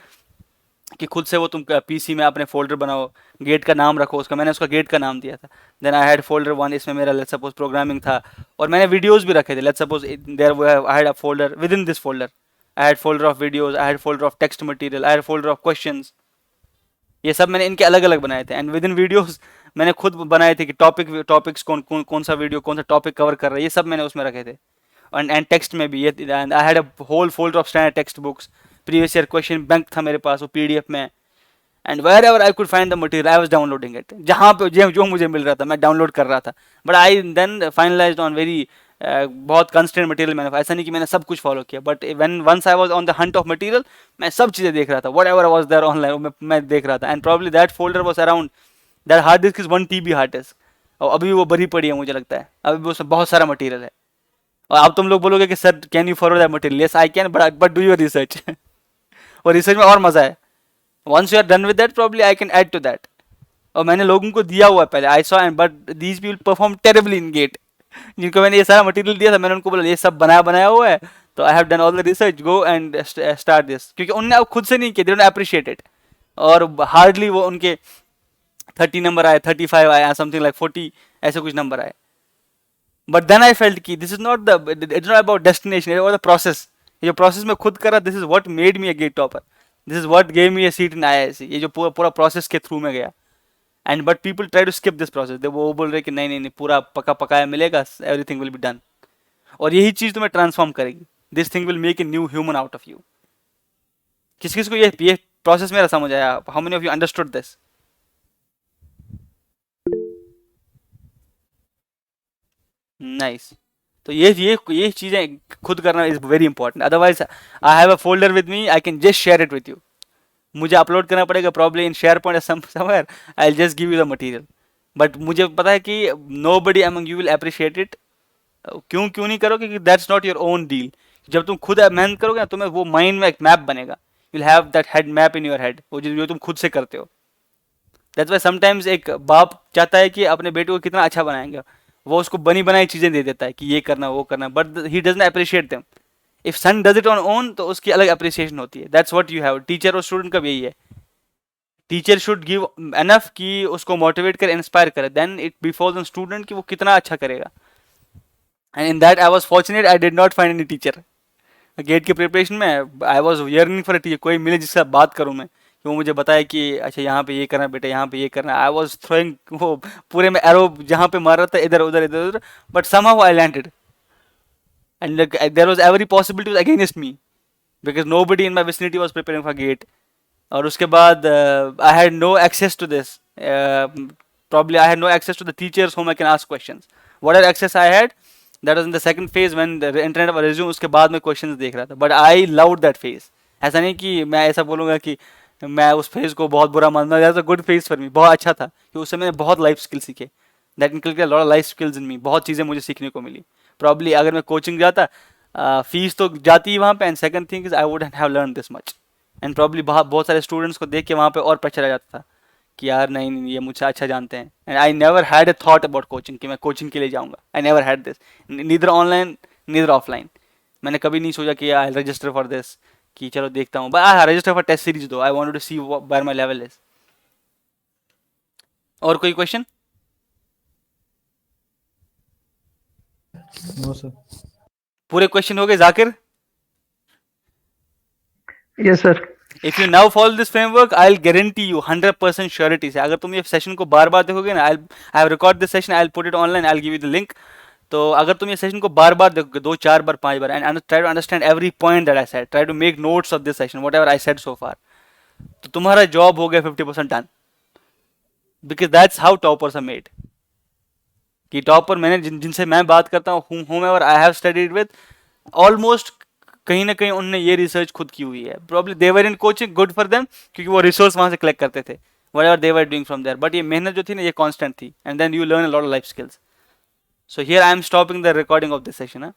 कि खुद से वो तुम PC में अपने फोल्डर बनाओ, गेट का नाम रखो उसका। मैंने उसका गेट का नाम दिया था। देन आई हैड फोल्डर 1, इसमें मेरा लेट्स सपोज प्रोग्रामिंग था और मैंने वीडियोस भी रखे थे। Let's suppose there I had a folder within this folder, I had folder of videos, I had folder of text material, I had folder of questions. ये सब मैंने इनके अलग अलग बनाए थे एंड विद इन वीडियोस मैंने खुद बनाए थे कि टॉपिक्स कौन सा वीडियो कौन सा टॉपिक कवर कर रहा है, ये सब मैंने उसमें रखे थे। एंड टेक्स्ट में भी ये, and I had a whole folder of standard text books, previous year question bank था मेरे पास वो PDF में। And wherever I could find the material I was downloading it, जहाँ पे जो मुझे मिल रहा था मैं डाउनलोड कर रहा था। But I then finalized on very बहुत कंस्टेंट मटेरियल। मैंने ऐसा नहीं कि मैंने सब कुछ फॉलो किया, but when once I was on the hunt of material मैं सब चीज़ें देख रहा था, whatever was there online मैं देख रहा था। And probably that folder was around, that hard disk is 1 TB hard disk और अभी वो भरी पड़ी है मुझे लगता है, अभी भी उसमें बहुत सारा मटेरियल है। और अब तुम लोग बोलोगे कि sir can you forward that material, yes I can, but do your research और रिसर्च में और मजा है। once you are done with that probably I can add to that। और मैंने लोगों को दिया हुआ है पहले, I saw and but these people perform terribly in GATE. जिनको मैंने ये सारा मटेरियल दिया था मैंने उनको बोला ये सब बनाया हुआ है, तो I have done all the research, go and start this. क्योंकि उन्होंने अब खुद से नहीं किया, दे डोंट अप्रिशिएट इट। और हार्डली वो उनके 30 नंबर आए, 35 आए, समथिंग लाइक 40 ऐसे कुछ नंबर आए। बट देन आई फेल्ट कि this is not the, it's not about destination और द प्रोसेस। ये जो प्रोसेस में खुद करा, this is what made me a GATE topper, this is what gave me a seat in IISc। ये जो पूरा पूरा प्रोसेस के थ्रू में गया। And but people try to skip this process, वो बोल रहे कि नहीं नहीं नहीं पूरा पका पकाया मिलेगा, एवरीथिंग विल बी डन। और यही चीज तुम्हें ट्रांसफॉर्म करेगी, this thing will make a new human out of you. किस किस को ये प्रोसेस मेरा समझ आया? How many of you understood this? Nice. तो ये चीजें खुद करना is very important. Otherwise I have a folder with me, I can just share it with you. मुझे अपलोड करना पड़ेगा probably in share point somewhere, I just give you the material. But मुझे पता है कि nobody among you will appreciate it. क्यों क्यों नहीं करोगे? क्योंकि that's not your own deal. जब तुम खुद मेहनत करोगे ना, तुम्हें वो माइंड में एक मैप बनेगा, you will have that head map in your head, वो जो तुम खुद से करते हो। दैट्स वाई समटाइम्स एक बाप चाहता है कि अपने बेटे को कितना अच्छा बनाएंगे, वो उसको बनी बनाई चीज़ें दे देता है कि ये करना वो करना, but he doesn't appreciate them. If son does it on own तो उसकी अलग अप्रिसिएशन होती है। That's what you have. Teacher और स्टूडेंट का भी यही है। टीचर शुड गिव एनफ कि उसको मोटिवेट करे, इंस्पायर करे, then it befalls on student कि वो कितना अच्छा करेगा। And in that I was fortunate, I did not find any teacher. GATE की प्रिपरेशन में I was yearning for a teacher, कोई मिले जिससे बात करूं मैं, कि वो मुझे बताए कि अच्छा यहाँ पे ये करना बेटा, यहाँ पे ये करना। आई वाज थ्रोइंग वो पूरे में एरो जहाँ पे मार रहा था, इधर उधर इधर उधर, but somehow I landed and there was every possibility against me because nobody in my vicinity was preparing for GATE. और उसके बाद I had no access to this, probably I had no access to the teachers whom I can ask questions. Whatever access I had, that was in the second phase when the internet was resumed, उसके बाद मैं questions देख रहा था। But I loved that phase। ऐसा नहीं कि मैं ऐसा बोलूँगा कि मैं उस फेज को बहुत बुरा मानना, that's a good phase for me, बहुत अच्छा था कि उससे मैंने बहुत लाइफ स्किल सीखे। That inculcated a lot of life skills in me, बहुत चीज़ें मुझे सीखने को मिली। प्रॉब्ली अगर मैं कोचिंग जाता, फीस तो जाती ही वहाँ पे, and second thing is I wouldn't have learn this much, and probably बहुत सारे स्टूडेंट्स को देख के वहाँ पे और प्रेशर आ जाता था कि यार नहीं नहीं, ये मुझसे अच्छा जानते हैं, and I never had a thought about coaching कि मैं कोचिंग के लिए जाऊँगा, I never had this, neither online neither offline. मैंने कभी नहीं सोचा कि आई रजिस्टर फॉर दिस, कि चलो देखता हूँ, but I register for test series दो, I wanted to see where my level is. और कोई क्वेश्चन? No sir. पूरे क्वेश्चन हो गए Zakir? Yes sir. If you now follow this framework, I will guarantee you 100% surety से, अगर तुम ये सेशन को बार बार देखोगे ना, I have record this session, I will put it online, I will give you the link. तो अगर तुम ये सेशन को बार बार देखोगे, 2 4 बार 5 बार, and try to understand every point that I said, try to make notes of this session whatever I said so far, तो तुम्हारा जॉब हो गया 50% done, because that's how toppers are made. कि टॉपर मैंने जिनसे मैं बात करता हूँ, whomever I have studied with, almost कहीं ना कहीं उन्होंने ये रिसर्च खुद की हुई है। Probably they were in coaching, good for them, क्योंकि वो रिसोर्स वहां से कलेक्ट करते थे, whatever they were doing from there, but ये मेहनत जो थी ना, ये कांस्टेंट थी, and then you learn a lot of life skills. So here I am stopping the recording of this session.